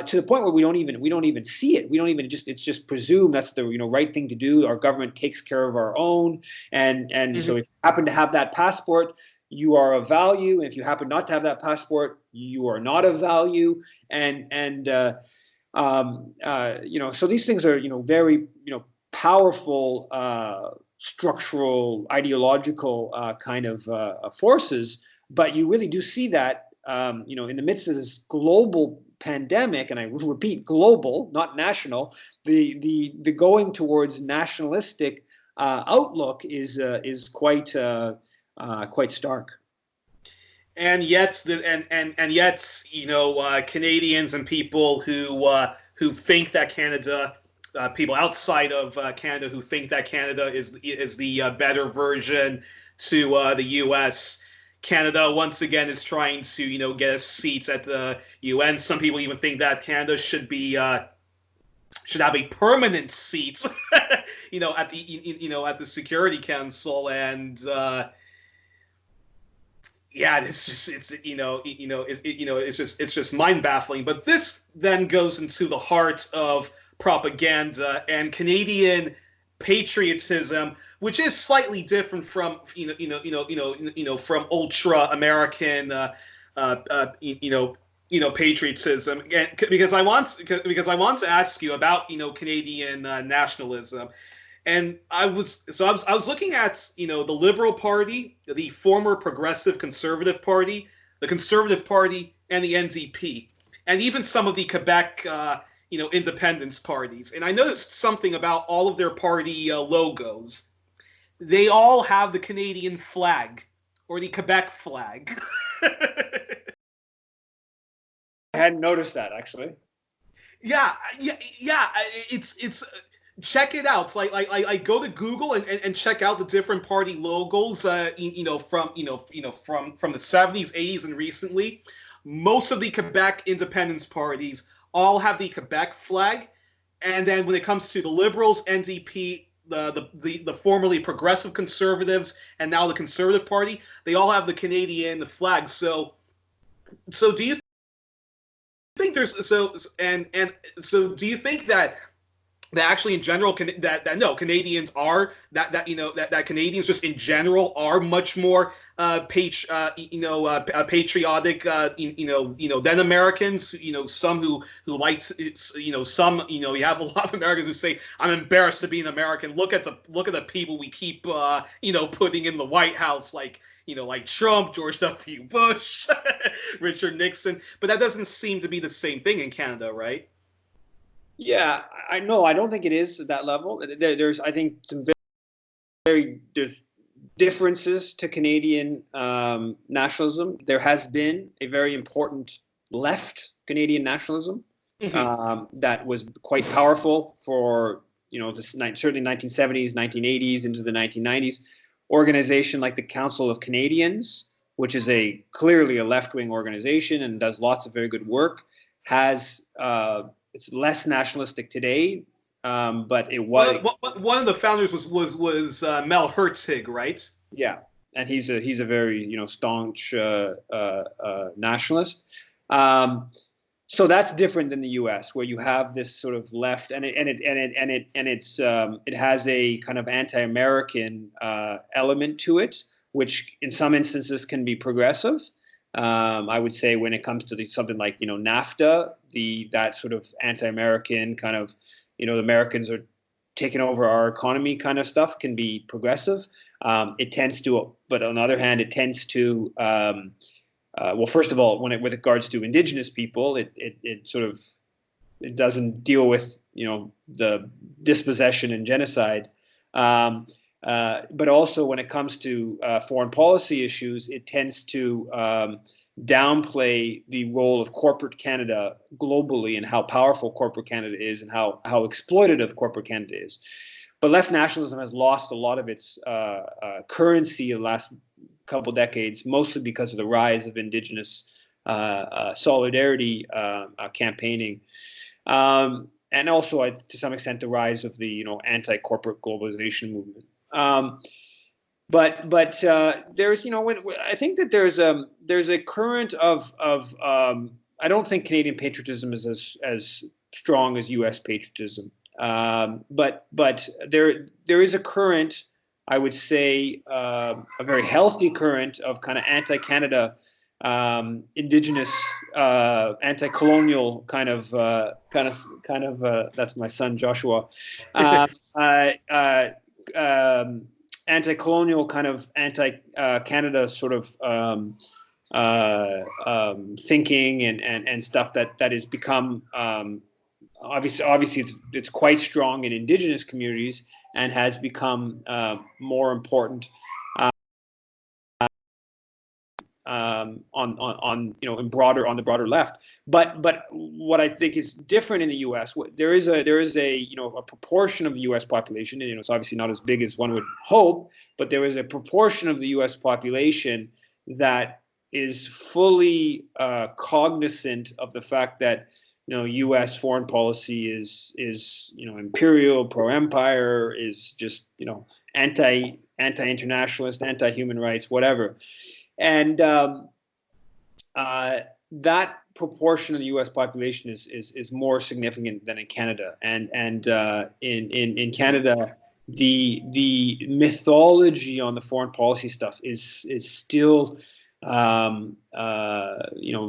to the point where we don't even see it. It's just presumed that's the right thing to do. Our government takes care of our own, and so if you happen to have that passport, you are of value, and if you happen not to have that passport, you are not of value, so these things are very powerful structural ideological kind of forces, but you really do see that in the midst of this global pandemic, and I repeat, global, not national. The going towards nationalistic outlook is quite stark. And yet, Canadians and people who think that Canada, people outside of Canada who think that Canada is the better version to the U.S. Canada once again is trying to get us seats at the UN. Some people even think that Canada should have a permanent seat, at the Security Council, and it's just mind baffling. But this then goes into the heart of propaganda and Canadian patriotism, which is slightly different from from ultra American patriotism. Because I want to ask you about Canadian nationalism. And I was looking at the Liberal Party, the former Progressive Conservative Party, the Conservative Party, and the NDP, and even some of the Quebec independence parties. And I noticed something about all of their party logos. They all have the Canadian flag or the Quebec flag. I hadn't noticed that, actually. Yeah. It's. Check it out. Like go to Google and check out the different party logos. From the 70s, 80s, and recently. Most of the Quebec independence parties all have the Quebec flag, and then when it comes to the Liberals, NDP, the formerly Progressive Conservatives, and now the Conservative Party, they all have the Canadian flag. So do you think do you think that actually in general Canadians are that Canadians just in general are much more patriotic than Americans? Some who like some you have a lot of Americans who say, I'm embarrassed to be an American. Look at the people we keep putting in the White House, like Trump, George W. Bush, Richard Nixon. But that doesn't seem to be the same thing in Canada, right? Yeah, I know. I don't think it is at that level. There's, I think, some very differences to Canadian nationalism. There has been a very important left Canadian nationalism that was quite powerful for certainly 1970s, 1980s into the 1990s. Organization like the Council of Canadians, which is clearly a left-wing organization and does lots of very good work, has. It's less nationalistic today, but it was. One of the founders was Mel Hertzig, right? Yeah. and he's a very staunch nationalist. So that's different than the U.S., where you have this sort of left, and it has a kind of anti-American element to it, which in some instances can be progressive. I would say when it comes to something like NAFTA, that sort of anti-American kind of the Americans are taking over our economy kind of stuff can be progressive. It tends to, but on the other hand, it tends to. Well, first of all, with regards to Indigenous people, it doesn't deal with the dispossession and genocide. But also when it comes to foreign policy issues, it tends to downplay the role of corporate Canada globally and how powerful corporate Canada is and how exploitative corporate Canada is. But left nationalism has lost a lot of its currency in the last couple decades, mostly because of the rise of Indigenous solidarity campaigning. And also, to some extent, the rise of the anti-corporate globalization movement. But there's I think that there's a current of I don't think Canadian patriotism is as strong as U.S. patriotism. But there is a current, I would say, a very healthy current of kind of anti-Canada, Indigenous, anti-colonial kind of that's my son Joshua, anti-colonial kind of anti-Canada sort of thinking and stuff that has become obviously it's quite strong in Indigenous communities and has become more important on the broader left. But what I think is different in the U.S., there is a proportion of the U.S. population, and it's obviously not as big as one would hope, but there is a proportion of the U.S. population that is fully cognizant of the fact that U.S. foreign policy is imperial, pro-empire, is just anti-internationalist, anti-human rights, whatever, and that proportion of the U.S. population is more significant than in Canada, and in Canada, the mythology on the foreign policy stuff is still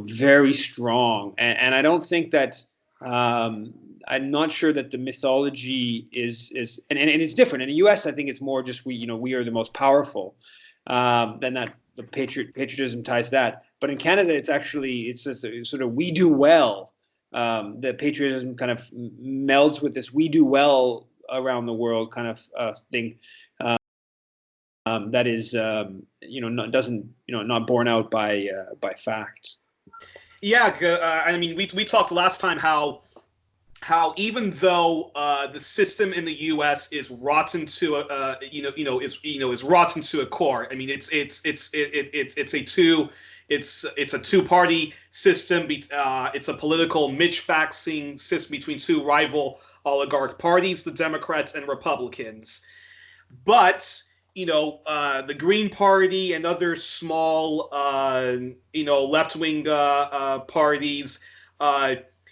very strong, and I don't think that I'm not sure that the mythology is and it's different in the U.S. I think it's more just we are the most powerful, than that the patriotism ties that. But in Canada, it's just sort of we do well. The patriotism kind of melds with this we do well around the world kind of thing. That is, not borne out by fact. Yeah, I mean, we talked last time how even though the system in the U.S. is rotten to is rotten to a core. I mean, it's a two-party system. It's a political mishmaxing system between two rival oligarch parties, the Democrats and Republicans. But the Green Party and other small, left-wing parties,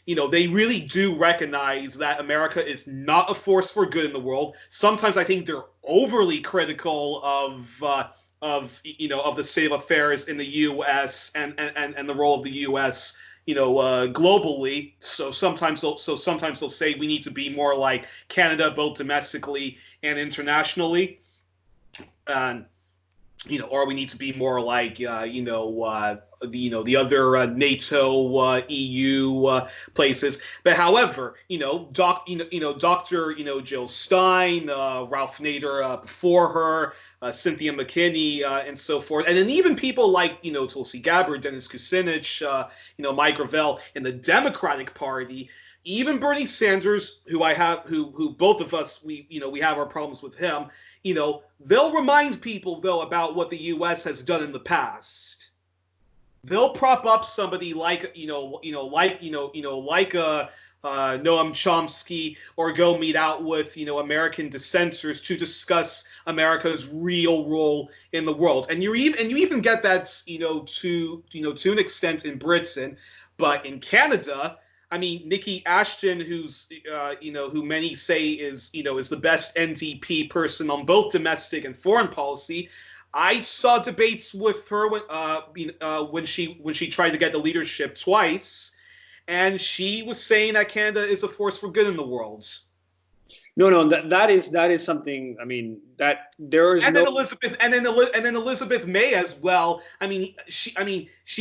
they really do recognize that America is not a force for good in the world. Sometimes I think they're overly critical of the state of affairs in the U.S. and the role of the U.S. Globally. So sometimes they'll say we need to be more like Canada, both domestically and internationally. Or we need to be more like, the other NATO, EU places. But however, Dr. Jill Stein, Ralph Nader before her, Cynthia McKinney, and so forth, and then even people like Tulsi Gabbard, Dennis Kucinich, Mike Gravel in the Democratic Party. Even Bernie Sanders, who both of us we have our problems with him. They'll remind people though about what the U.S. has done in the past. They'll prop up somebody like Noam Chomsky, or go meet out with American dissenters to discuss America's real role in the world. And you even get that to an extent in Britain, but in Canada, I mean, Nikki Ashton, who's who many say is the best NDP person on both domestic and foreign policy. I saw debates with her when she tried to get the leadership twice, and she was saying that Canada is a force for good in the world. No, that is something. I mean, that there is and no. then Elizabeth May as well. I mean, she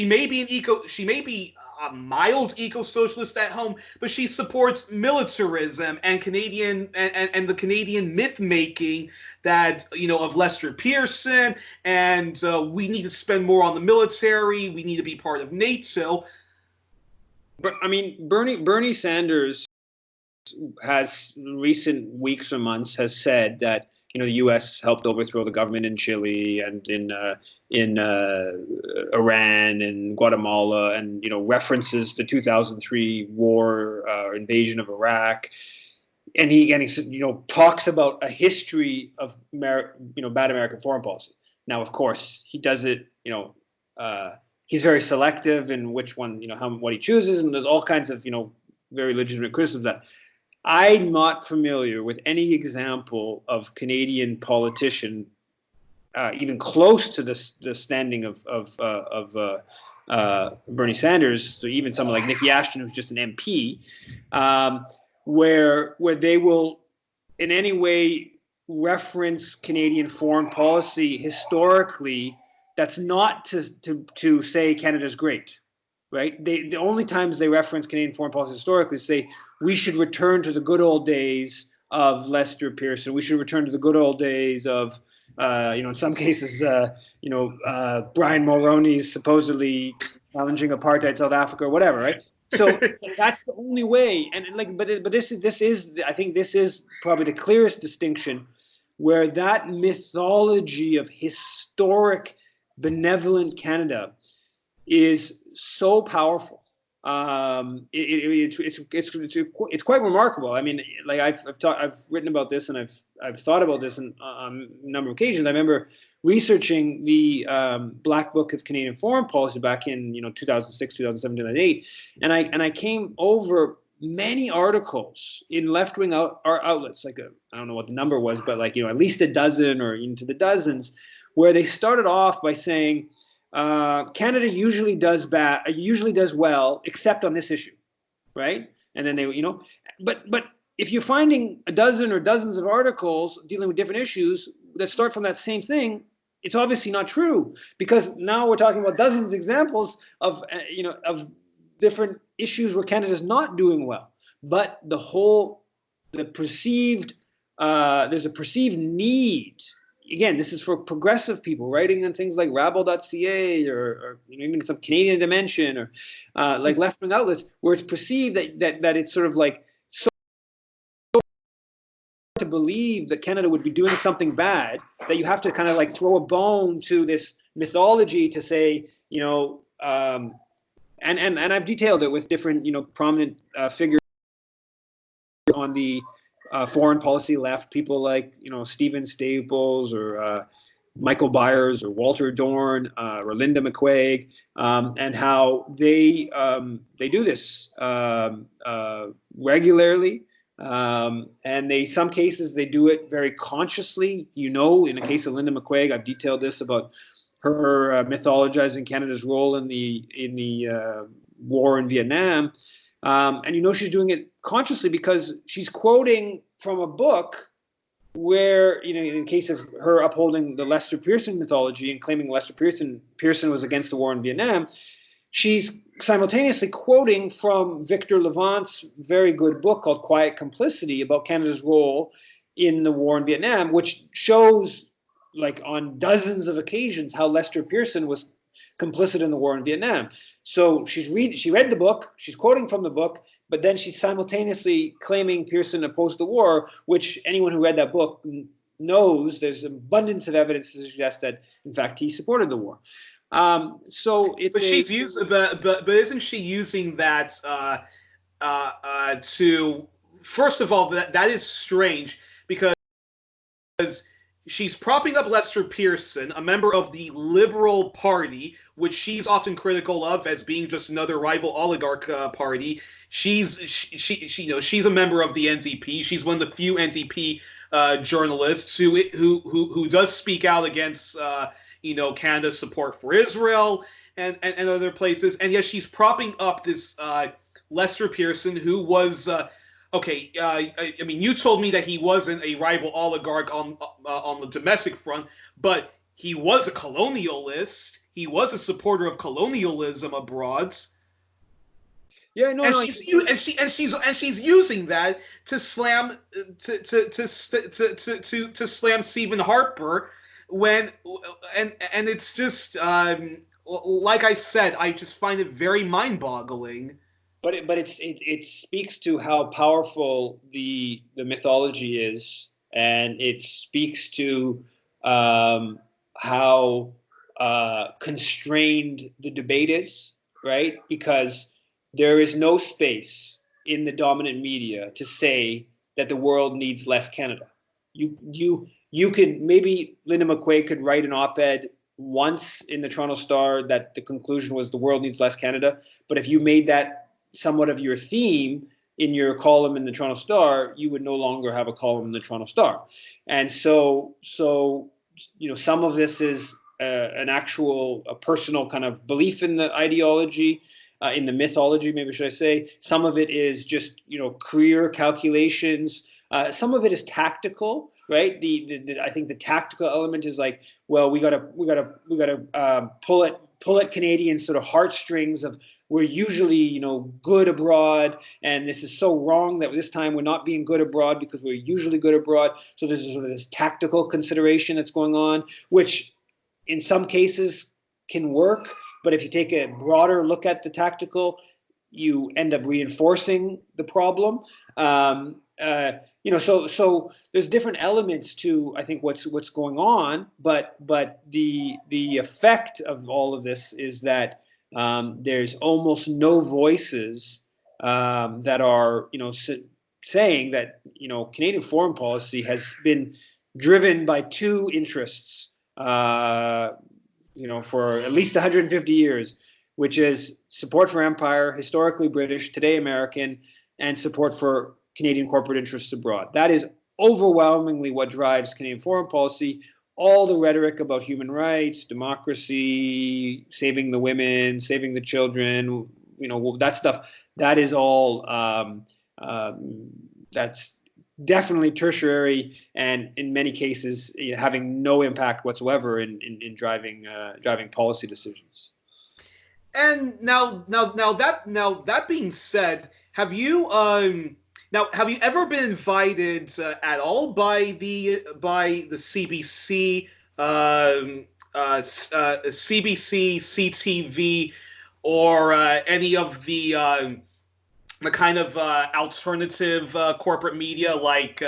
may be a mild eco-socialist at home, but she supports militarism and the Canadian myth making that of Lester Pearson, and we need to spend more on the military. We need to be part of NATO. But I mean, Bernie Sanders has in recent weeks or months has said that the U.S. helped overthrow the government in Chile and in Iran and Guatemala, and references the 2003 war invasion of Iraq, and he talks about a history of bad American foreign policy. Now, of course, he does it. He's very selective in which one what he chooses, and there's all kinds of very legitimate criticism of that. I'm not familiar with any example of Canadian politician even close to the standing of Bernie Sanders, or even someone like Nikki Ashton, who's just an MP, where they will in any way reference Canadian foreign policy historically. That's not to say Canada's great. Right? The only times they reference Canadian foreign policy historically say we should return to the good old days of Lester Pearson. We should return to the good old days of, in some cases, Brian Mulroney's supposedly challenging apartheid South Africa or whatever, right? So that's the only way. And but this is I think this is probably the clearest distinction, where that mythology of historic benevolent Canada is so powerful. It's quite remarkable. I mean, like I've written about this, and I've thought about this on a number of occasions. I remember researching the Black Book of Canadian Foreign Policy back in 2006, 2007, 2008, and I came over many articles in left-wing outlets, like I don't know what the number was, but at least a dozen or into the dozens, where they started off by saying, Canada usually does well, except on this issue, right? And then they, but if you're finding a dozen or dozens of articles dealing with different issues that start from that same thing, it's obviously not true, because now we're talking about dozens of examples of different issues where Canada's not doing well. But there's a perceived need. Again, this is for progressive people writing on things like rabble.ca or even some Canadian Dimension or like left-wing outlets, where it's perceived that it's sort of like so to believe that Canada would be doing something bad that you have to kind of like throw a bone to this mythology to say, and I've detailed it with different prominent figures on the foreign policy left, people like Stephen Staples or Michael Byers or Walter Dorn or Linda McQuaig, and how they do this regularly, and some cases they do it very consciously. In the case of Linda McQuaig, I've detailed this about her mythologizing Canada's role in the war in Vietnam. And she's doing it consciously because she's quoting from a book where, in case of her upholding the Lester Pearson mythology and claiming Lester Pearson was against the war in Vietnam, she's simultaneously quoting from Victor Levant's very good book called Quiet Complicity about Canada's role in the war in Vietnam, which shows, like on dozens of occasions, how Lester Pearson was complicit in the war in Vietnam. So she read the book, she's quoting from the book, but then she's simultaneously claiming Pearson opposed the war, which anyone who read that book knows there's abundance of evidence to suggest that, in fact, he supported the war. So it's. But isn't she using that to first of all, that is strange because she's propping up Lester Pearson, a member of the Liberal Party, which she's often critical of as being just another rival oligarch party. She's a member of the NDP. She's one of the few NDP journalists who does speak out against Canada's support for Israel and other places. And yes, she's propping up this Lester Pearson, who was okay. I mean, you told me that he wasn't a rival oligarch on the domestic front, but he was a colonialist. He was a supporter of colonialism abroad. Yeah, no, and no. she's using that to slam to slam Stephen Harper and it's just like I said, I just find it very mind-boggling. But it speaks to how powerful the mythology is, and it speaks to how constrained the debate is, right? Because there is no space in the dominant media to say that the world needs less Canada. You could, maybe Linda McQuaig could write an op-ed once in the Toronto Star that the conclusion was the world needs less Canada. But if you made that somewhat of your theme in your column in the Toronto Star, you would no longer have a column in the Toronto Star. And so some of this is a personal kind of belief in the ideology, in the mythology, maybe should I say. Some of it is just career calculations. Some of it is tactical, right? I think the tactical element is like, well, we gotta pull at Canadian sort of heartstrings of, we're usually good abroad, and this is so wrong that this time we're not being good abroad because we're usually good abroad. So there's sort of this tactical consideration that's going on, which in some cases can work, but if you take a broader look at the tactical, you end up reinforcing the problem. So there's different elements to, I think, what's going on, but the effect of all of this is that there's almost no voices that are saying that Canadian foreign policy has been driven by two interests for at least 150 years, which is support for empire, historically British, today American, and support for Canadian corporate interests abroad. That is overwhelmingly what drives Canadian foreign policy. All the rhetoric about human rights, democracy, saving the women, saving the children, that stuff, that is all, that's definitely tertiary, and in many cases having no impact whatsoever in driving policy decisions. And now that being said, have you ever been invited at all by the CBC, CBC, CTV, or any of the kind of alternative corporate media like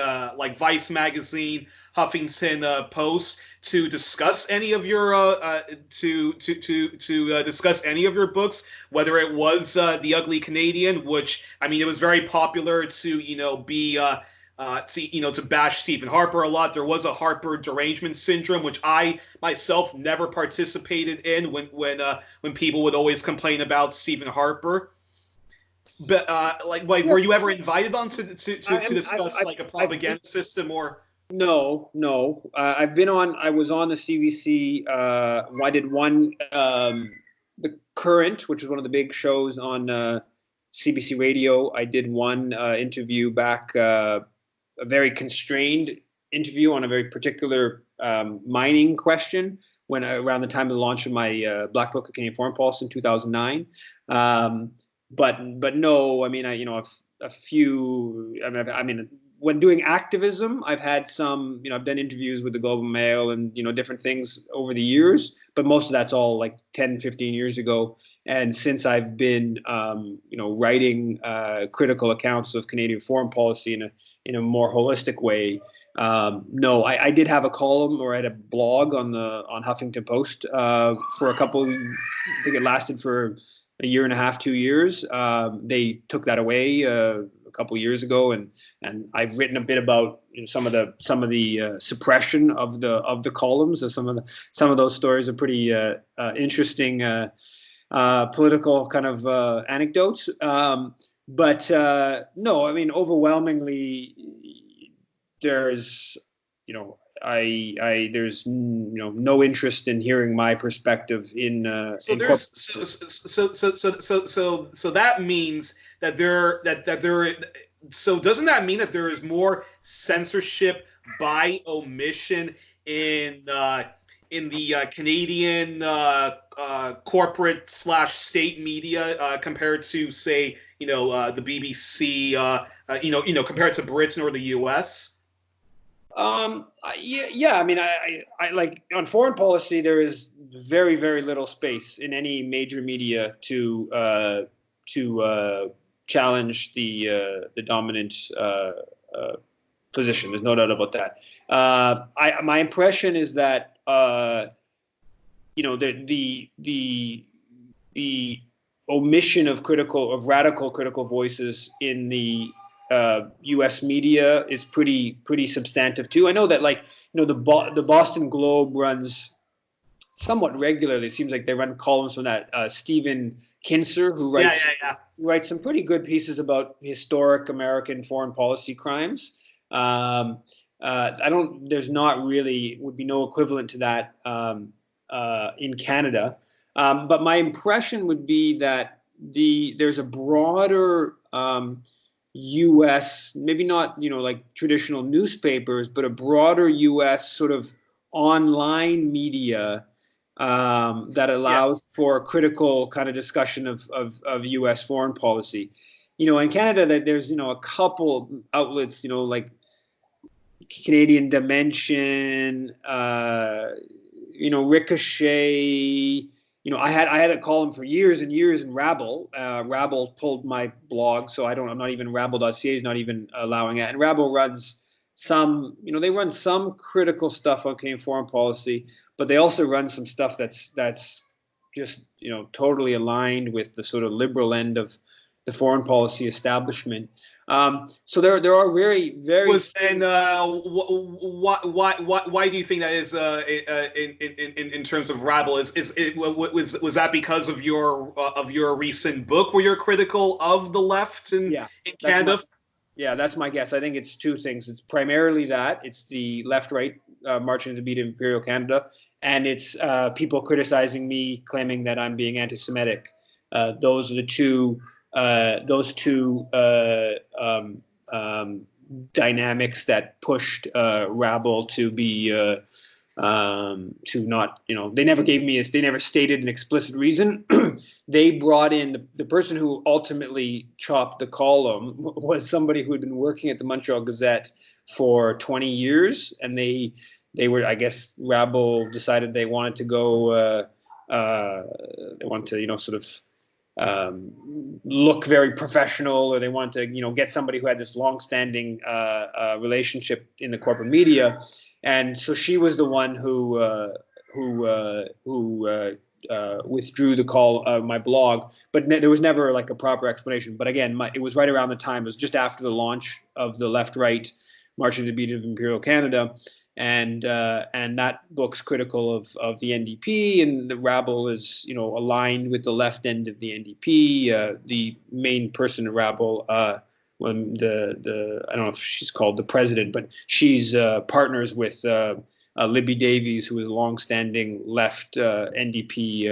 Vice magazine, Huffington Post, to discuss any of your discuss any of your books, whether it was The Ugly Canadian, which, I mean, it was very popular to be to bash Stephen Harper a lot. There was a Harper derangement syndrome, which I myself never participated in when people would always complain about Stephen Harper. But were you ever invited on to discuss like a propaganda system or? No. I was on the CBC. I did one, The Current, which was one of the big shows on CBC Radio. I did one interview back, a very constrained interview on a very particular mining question around the time of the launch of my Black Book of Canadian Foreign Policy in 2009. But no, I mean, a few. I mean, when doing activism, I've had some. I've done interviews with the Globe and Mail and different things over the years. But most of that's all like 10, 15 years ago. And since I've been, writing critical accounts of Canadian foreign policy in a more holistic way, no, I did have a column, or I had a blog on Huffington Post for a couple. I think it lasted for a year and a half, 2 years. They took that away a couple of years ago, and I've written a bit about some of the suppression of the columns. Some of those stories are pretty interesting political kind of anecdotes. But no, I mean, overwhelmingly, there's there's no interest in hearing my perspective in so there's so that means that so doesn't that mean that there is more censorship by omission in the Canadian corporate / state media compared to, say, the BBC, compared to Britain or the US? Yeah. I mean, I like on foreign policy, there is very, very little space in any major media to challenge the dominant position. There's no doubt about that. My impression is that the omission of radical critical voices in the U.S. media is pretty substantive too. I know that the Boston Globe runs somewhat regularly. It seems like they run columns from that Stephen Kinzer, who writes some pretty good pieces about historic American foreign policy crimes. There's not really, would be no equivalent to that in Canada. But my impression would be that there's a broader U.S., maybe not like traditional newspapers, but a broader U.S. sort of online media that allows for critical kind of discussion of U.S. foreign policy. In Canada, there's a couple outlets, like Canadian Dimension, Ricochet. I had a column for years and years in Rabble. Rabble pulled my blog, so I'm not even Rabble.ca is not even allowing it. And Rabble runs some, they run some critical stuff on Canadian foreign policy, but they also run some stuff that's just totally aligned with the sort of liberal end of the foreign policy establishment. So there are very, very. Why do you think that is in terms of Rabble? Was that because of your recent book where you're critical of the left in Canada? That's my guess. I think it's two things. It's primarily that it's the left-right marching to the beat of Imperial Canada, and it's people criticizing me, claiming that I'm being anti-Semitic. Those are the two. Those two dynamics that pushed Rabble to be to not, they never stated an explicit reason. They brought in the person who ultimately chopped the column was somebody who had been working at the Montreal Gazette for 20 years, and they were, I guess, Rabble decided they wanted to go, they wanted to, sort of look very professional, or they want to get somebody who had this long-standing relationship in the corporate media, and so she was the one who withdrew the call, my blog, but there was never like a proper explanation. But again, it was right around the time, it was just after the launch of the left-right marching to the beat of Imperial Canada. And that book's critical of the NDP, and the Rabble is aligned with the left end of the NDP. The main person in Rabble, when the I don't know if she's called the president, but she's partners with Libby Davies, who is a long-standing left NDP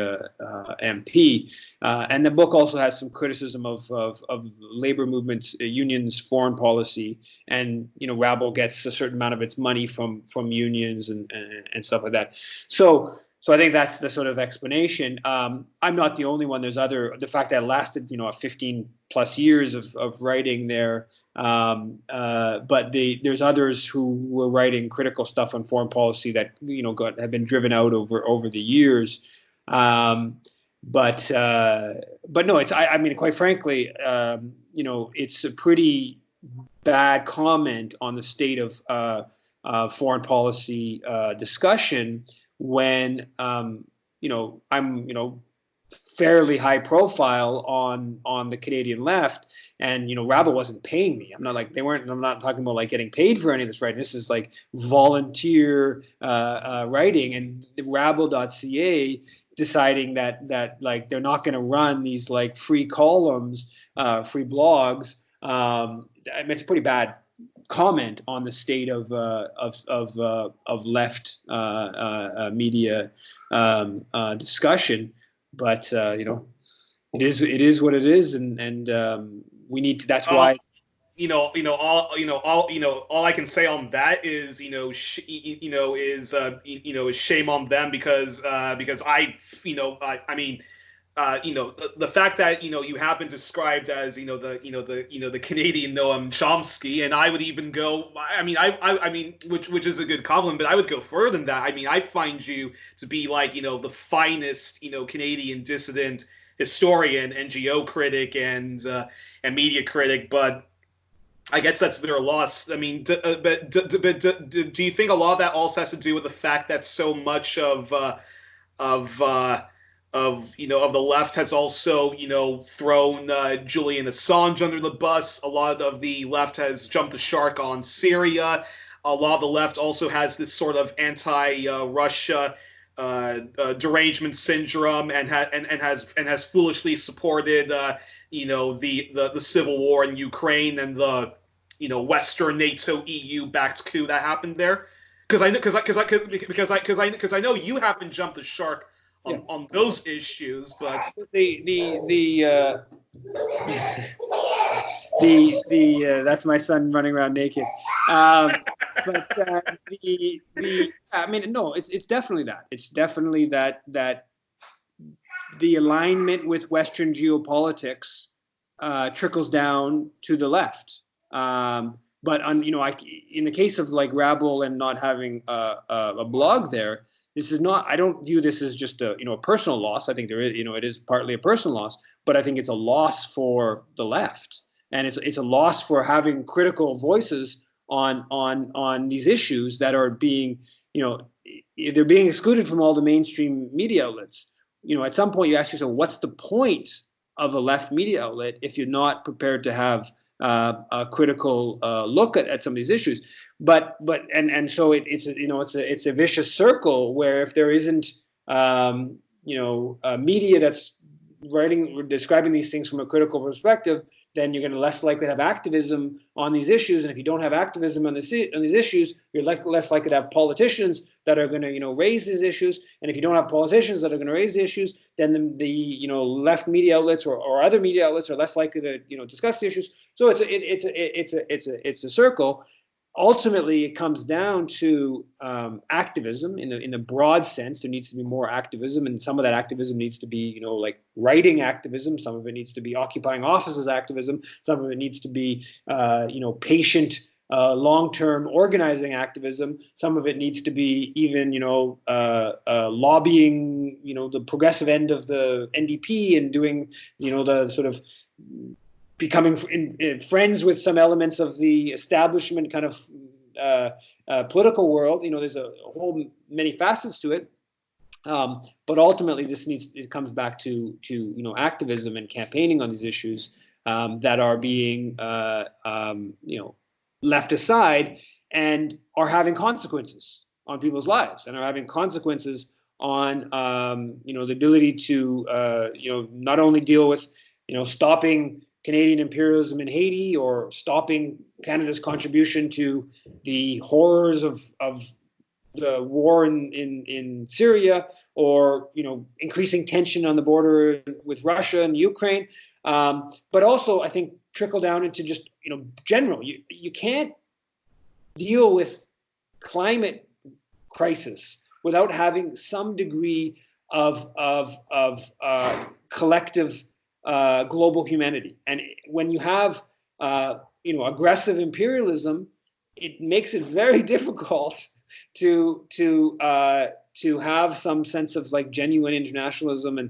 MP. And the book also has some criticism of labor movements, unions, foreign policy, and Rabble gets a certain amount of its money from unions and stuff like that. So I think that's the sort of explanation. I'm not the only one. There's the fact that it lasted 15 plus years of writing there. But there's others who were writing critical stuff on foreign policy that have been driven out over the years. But no, I mean, quite frankly, it's a pretty bad comment on the state of foreign policy discussion when I'm fairly high profile on the Canadian left, and Rabble wasn't paying me. I'm not talking about like getting paid for any of this writing. This is like volunteer writing, and Rabble.ca deciding that like they're not going to run these like free columns, free blogs. It's a pretty bad comment on the state of left media discussion. But it is what it is, and we need to. That's why. All I can say on that is, is shame on them, because the fact that you have been described as the Canadian Noam Chomsky, and I would even go, which is a good compliment, but I would go further than that. I mean, I find you to be like the finest Canadian dissident historian, NGO critic, and media critic, but I guess that's their loss. I mean, do you think a lot of that also has to do with the fact that so much of the left has also thrown Julian Assange under the bus? A lot of the left has jumped the shark on Syria. A lot of the left also has this sort of anti-Russia derangement syndrome, and has foolishly supported the civil war in Ukraine and the Western NATO EU backed coup that happened there. Because I know you haven't jumped the shark on those issues, but that's my son running around naked. No, it's definitely that. It's definitely that the alignment with Western geopolitics trickles down to the left. But in the case of like Rabble and not having a blog there, this is not. I don't view this as just a personal loss. I think there is it is partly a personal loss, but I think it's a loss for the left, and it's a loss for having critical voices on these issues that are being they're being excluded from all the mainstream media outlets. At some point you ask yourself, what's the point of a left media outlet if you're not prepared to have a critical look at some of these issues? So it's a vicious circle where if there isn't media that's describing these things from a critical perspective, then you're going to less likely to have activism on these issues. And if you don't have activism on these issues, you're less likely to have politicians that are going to raise these issues. And if you don't have politicians that are going to raise the issues, then the left media outlets or other media outlets are less likely to discuss the issues. So it's a circle. Ultimately, it comes down to activism in the broad sense. There needs to be more activism, and some of that activism needs to be, like writing activism. Some of it needs to be occupying offices activism. Some of it needs to be, patient, long-term organizing activism. Some of it needs to be even, lobbying, the progressive end of the NDP and doing, the sort of becoming friends with some elements of the establishment kind of political world. There's a whole many facets to it, but ultimately it comes back to activism and campaigning on these issues that are being left aside and are having consequences on people's lives, and are having consequences on the ability to not only deal with stopping Canadian imperialism in Haiti, or stopping Canada's contribution to the horrors of the war in Syria, or increasing tension on the border with Russia and Ukraine, but also I think trickle down into just general. You can't deal with climate crisis without having some degree of collective global humanity. And when you have aggressive imperialism, it makes it very difficult to have some sense of like genuine internationalism and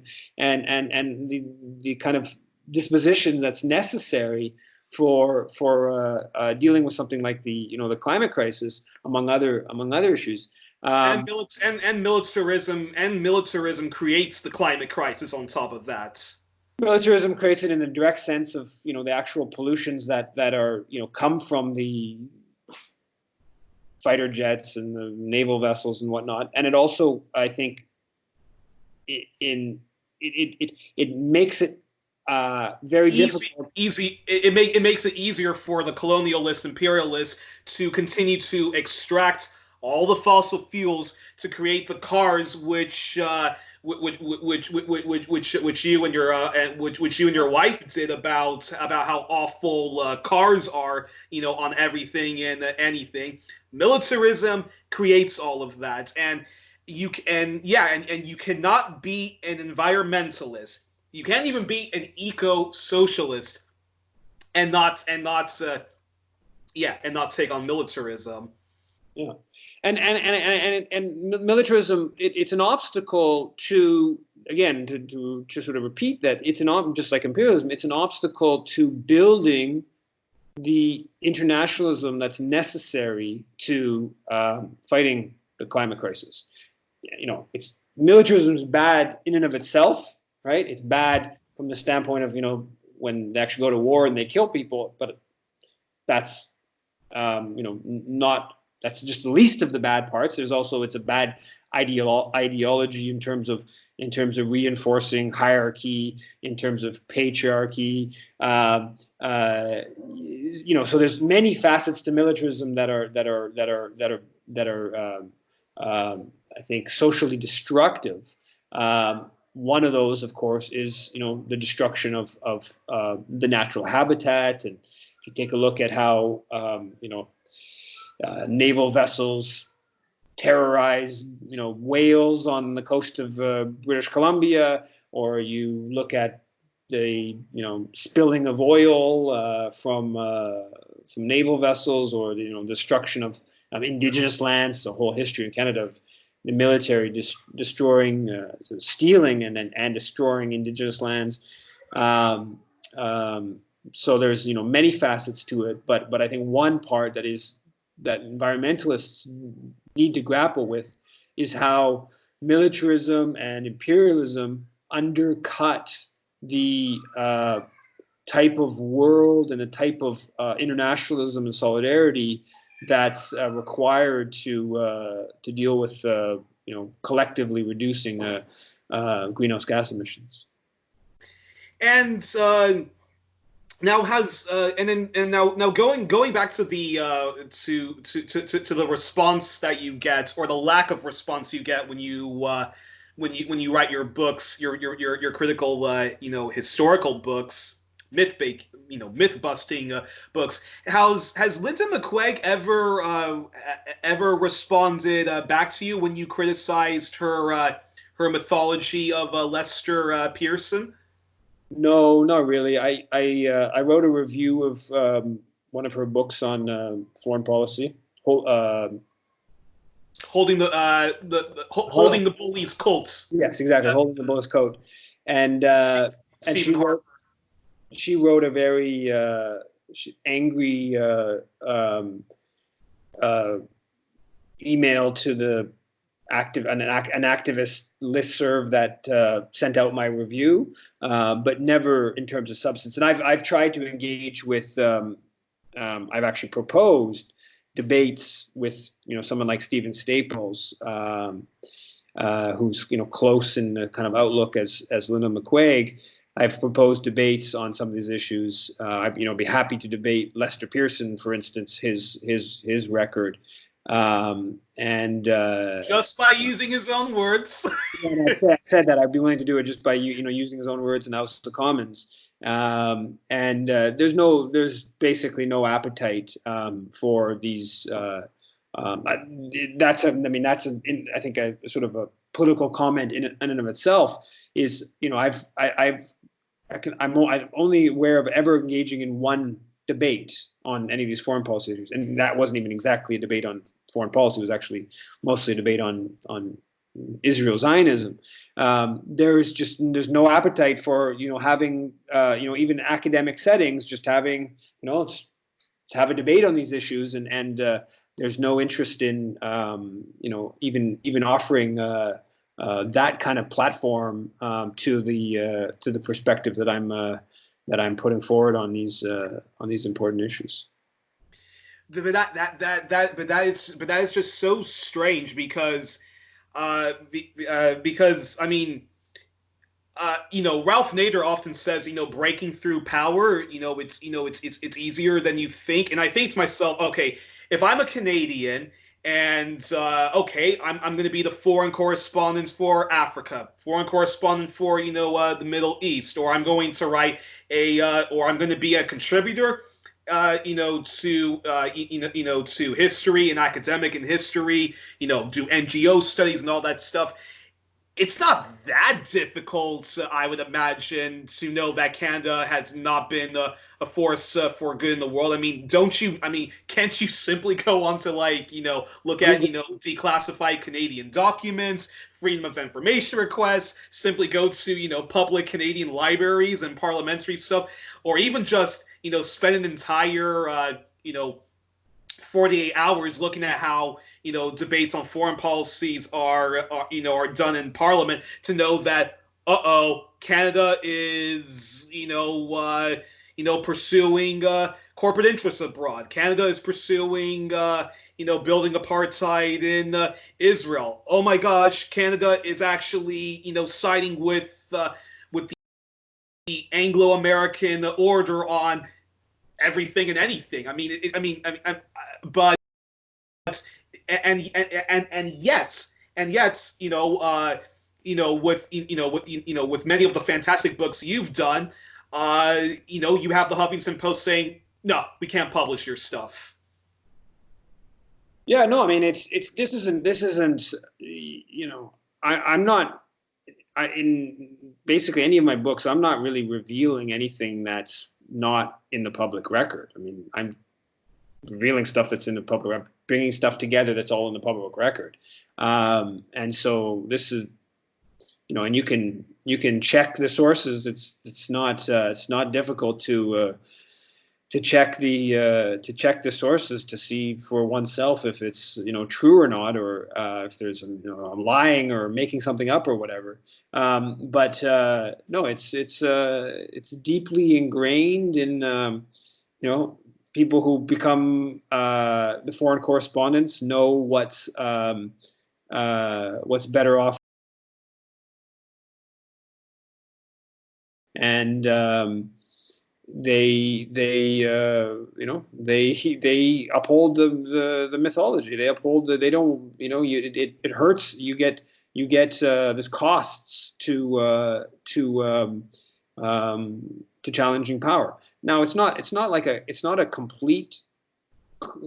the kind of disposition that's necessary dealing with something like the climate crisis, among other issues. And militarism creates the climate crisis on top of that. Militarism creates it in a direct sense of the actual pollutions that are come from the fighter jets and the naval vessels and whatnot, and it also, I think, it makes it very difficult. It makes it easier for the colonialists, imperialists to continue to extract all the fossil fuels to create the cars which you and your wife did about how awful cars are, on everything and anything. Militarism creates all of that, and you cannot be an environmentalist. You can't even be an eco-socialist and not take on militarism. Yeah, and militarism, it's an obstacle to, again, to sort of repeat that, it's just like imperialism, it's an obstacle to building the internationalism that's necessary to fighting the climate crisis. It's militarism is bad in and of itself, right? It's bad from the standpoint of when they actually go to war and they kill people, but that's not. That's just the least of the bad parts. There's also, it's a bad ideology in terms of reinforcing hierarchy, in terms of patriarchy. So there's many facets to militarism that are I think socially destructive. One of those, of course, is the destruction of the natural habitat. And if you take a look at how naval vessels terrorize, whales on the coast of British Columbia, or you look at the, spilling of oil from naval vessels, or the destruction of Indigenous lands. The whole history in Canada of the military destroying, stealing, and destroying Indigenous lands. So there's many facets to it, but I think one part that environmentalists need to grapple with is how militarism and imperialism undercut the type of world and the type of internationalism and solidarity that's required to deal with collectively reducing greenhouse gas emissions. And now going back to the to the response that you get, or the lack of response you get when you write your books, your critical historical books, myth-busting books. Has Linda McQuaig ever responded back to you when you criticized her mythology of Lester Pearson? No, not really. I wrote a review of one of her books on foreign policy, holding the bully's coat. Yes, exactly, holding the bully's coat, and she wrote a very angry email to the an activist listserv that sent out my review, but never in terms of substance. And I've tried to engage with. I've actually proposed debates with someone like Stephen Staples, who's close in the kind of outlook as Linda McQuaig. I've proposed debates on some of these issues. I'd be happy to debate Lester Pearson, for instance, his record. And just by using his own words. And I said that I'd be willing to do it just by using his own words in the House of Commons. And there's basically no appetite for these. That's I think a sort of a political comment in and of itself. Is I'm only aware of ever engaging in one debate on any of these foreign policy issues, and that wasn't even exactly a debate on foreign policy. It was actually mostly a debate on Israel Zionism. There's no appetite for having even academic settings, just having to have a debate on these issues, and there's no interest in even offering that kind of platform to the perspective that I'm putting forward on these important issues. But that is just so strange because I mean, Ralph Nader often says, breaking through power, it's easier than you think. And I think to myself, okay, if I'm a Canadian and okay, I'm going to be the foreign correspondent for Africa, foreign correspondent for the Middle East, or I'm going to write or I'm going to be a contributor to history and academic and history, do NGO studies and all that stuff. It's not that difficult, I would imagine, to know that Canada has not been a force for good in the world. I mean, can't you simply go on to look at, declassified Canadian documents, freedom of information requests, simply go to, public Canadian libraries and parliamentary stuff, or even just, spend an entire, 48 hours looking at how debates on foreign policies are done in Parliament to know that Canada is pursuing corporate interests abroad. Canada is pursuing building apartheid in Israel. Oh my gosh, Canada is actually siding with the Anglo-American order on everything and anything. But and yet with many of the fantastic books you've done, you have the Huffington Post saying, no, we can't publish your stuff. Yeah, no, I mean, this isn't I'm not in basically any of my books, I'm not really revealing anything that's not in the public record. I mean, I'm revealing stuff that's in the public record, bringing stuff together that's all in the public record. And so this is, and you can check the sources. It's not difficult to check the sources to see for oneself if it's true or not, or if there's I'm lying or making something up or whatever. But no, it's deeply ingrained in people who become the foreign correspondents know what's better off, and they uphold the mythology. They uphold they don't it hurts. You get there's costs to challenging power. Now it's not a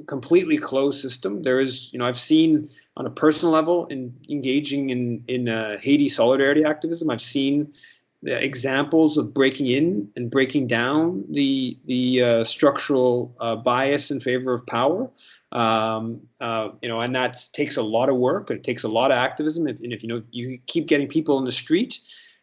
completely closed system. There is I've seen on a personal level in engaging in Haiti solidarity activism. I've seen the examples of breaking in and breaking down the structural bias in favor of power, and that takes a lot of work. It takes a lot of activism. If you keep getting people in the street,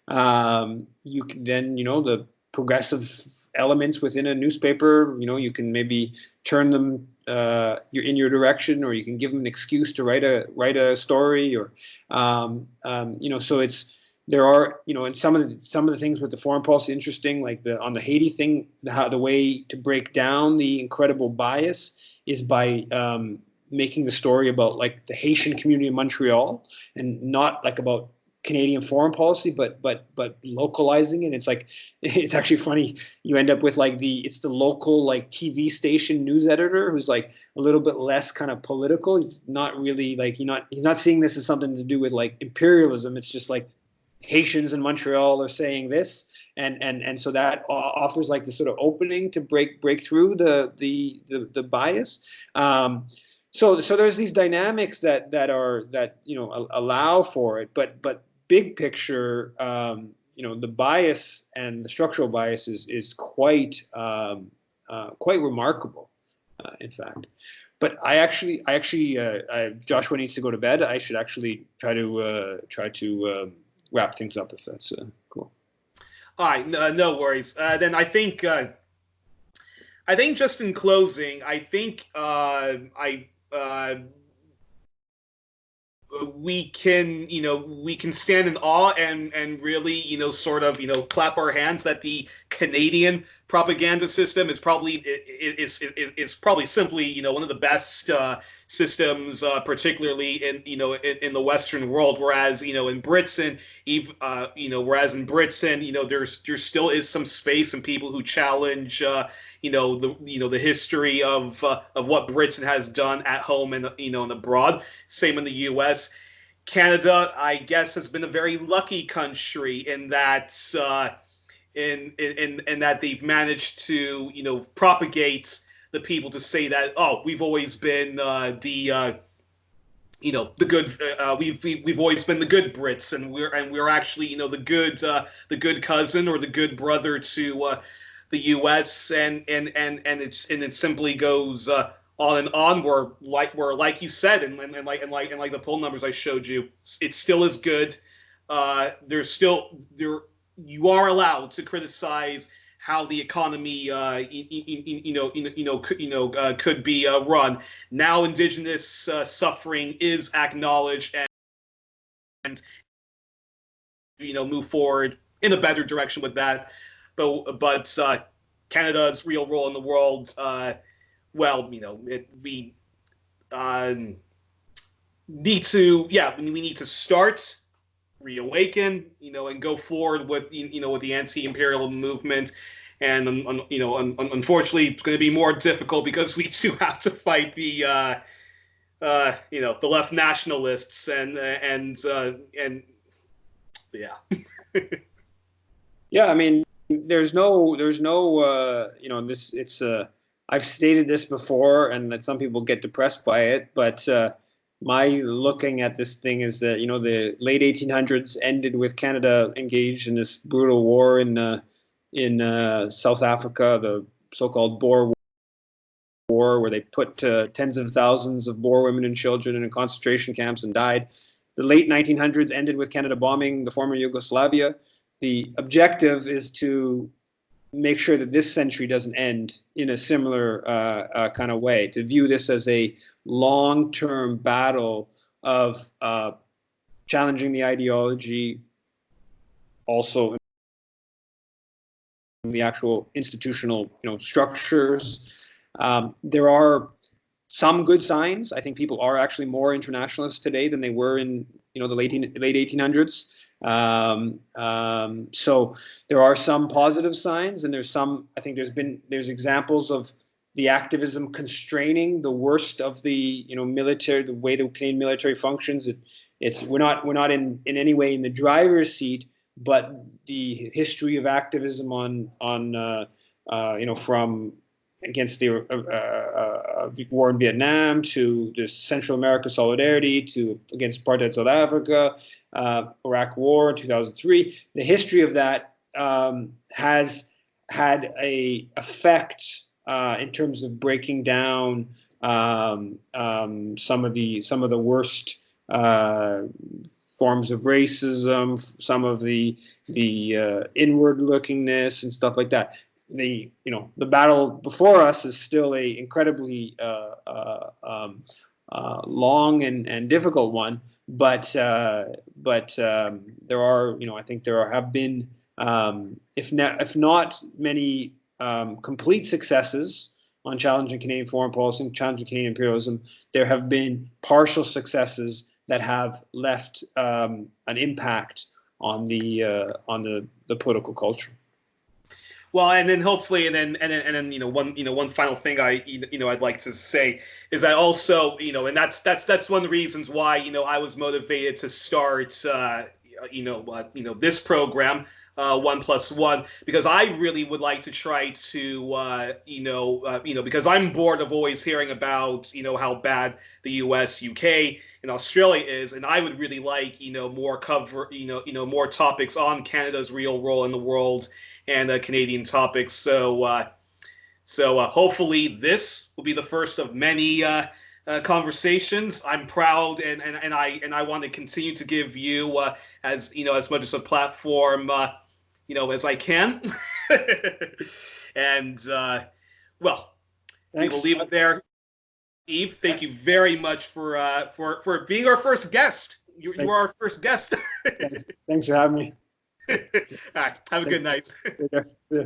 you can then the progressive elements within a newspaper. You can maybe turn them in your direction, or you can give them an excuse to write a story, or so it's. There are, and some of the things with the foreign policy interesting, like on the Haiti thing, the way to break down the incredible bias is by making the story about like the Haitian community in Montreal, and not like about Canadian foreign policy, but localizing it. It's actually funny. You end up with it's the local like TV station news editor who's like a little bit less kind of political. He's not really he's not seeing this as something to do with like imperialism. It's just like Haitians in Montreal are saying this, and so that offers like this sort of opening to break through the bias. So there's these dynamics that allow for it, but big picture, the bias and the structural bias is quite remarkable. in fact. But Joshua needs to go to bed. I should actually try to wrap things up if that's cool. All right, no worries. Then I think just in closing, I think we can stand in awe and really sort of clap our hands that the Canadian propaganda system is probably simply one of the best systems, particularly in the Western world. Whereas in Britain, there still is some space and people who challenge the history of what Britain has done at home and and abroad. Same in the U.S. Canada, I guess, has been a very lucky country in that in that they've managed to propagate the people to say that, oh, we've always been the good we've always been the good Brits, and we're actually the good cousin or the good brother to the U.S. and it simply goes on and on. Where like you said, and like the poll numbers I showed you, it still is good. There's still there You are allowed to criticize how the economy could be run. Now Indigenous suffering is acknowledged and move forward in a better direction with that. But Canada's real role in the world, we need to we need to start, reawaken, and go forward with with the anti-imperial movement. And unfortunately, it's going to be more difficult because we do have to fight the the left nationalists and yeah. Yeah, I mean, there's no this it's I've stated this before, and that some people get depressed by it, but my looking at this thing is that the late 1800s ended with Canada engaged in this brutal war in South Africa, the so-called Boer War, where they put tens of thousands of Boer women and children in concentration camps and died. The late 1900s ended with Canada bombing the former Yugoslavia. The objective is to make sure that this century doesn't end in a similar kind of way, to view this as a long-term battle of challenging the ideology, also in the actual institutional structures. There are some good signs. I think people are actually more internationalist today than they were in the late 1800s. So there are some positive signs, and I think there's examples of the activism constraining the worst of the military, the way the Canadian military functions. We're not in any way in the driver's seat, but the history of activism from against the war in Vietnam to the Central America solidarity to against apartheid South Africa, Iraq War in 2003. The history of that has had a effect in terms of breaking down some of the worst forms of racism, some of the inward lookingness and stuff like that. The battle before us is still a incredibly long and difficult one, but there are I think there have been if not many complete successes on challenging Canadian foreign policy and challenging Canadian imperialism. There have been partial successes that have left an impact on the political culture. Well, and then hopefully, and then one final thing I'd like to say is I also and that's one of the reasons why I was motivated to start this program 1+1, because I really would like to try to because I'm bored of always hearing about how bad the U.S., UK, and Australia is, and I would really like more more topics on Canada's real role in the world and Canadian topics. So So hopefully this will be the first of many conversations. I'm proud, and I want to continue to give you as as much as a platform as I can. And well, we will Thanks. leave it there. Yves, thank you very much for being our first guest. You are our first guest. Thanks for having me. All right, have a good night. Yeah.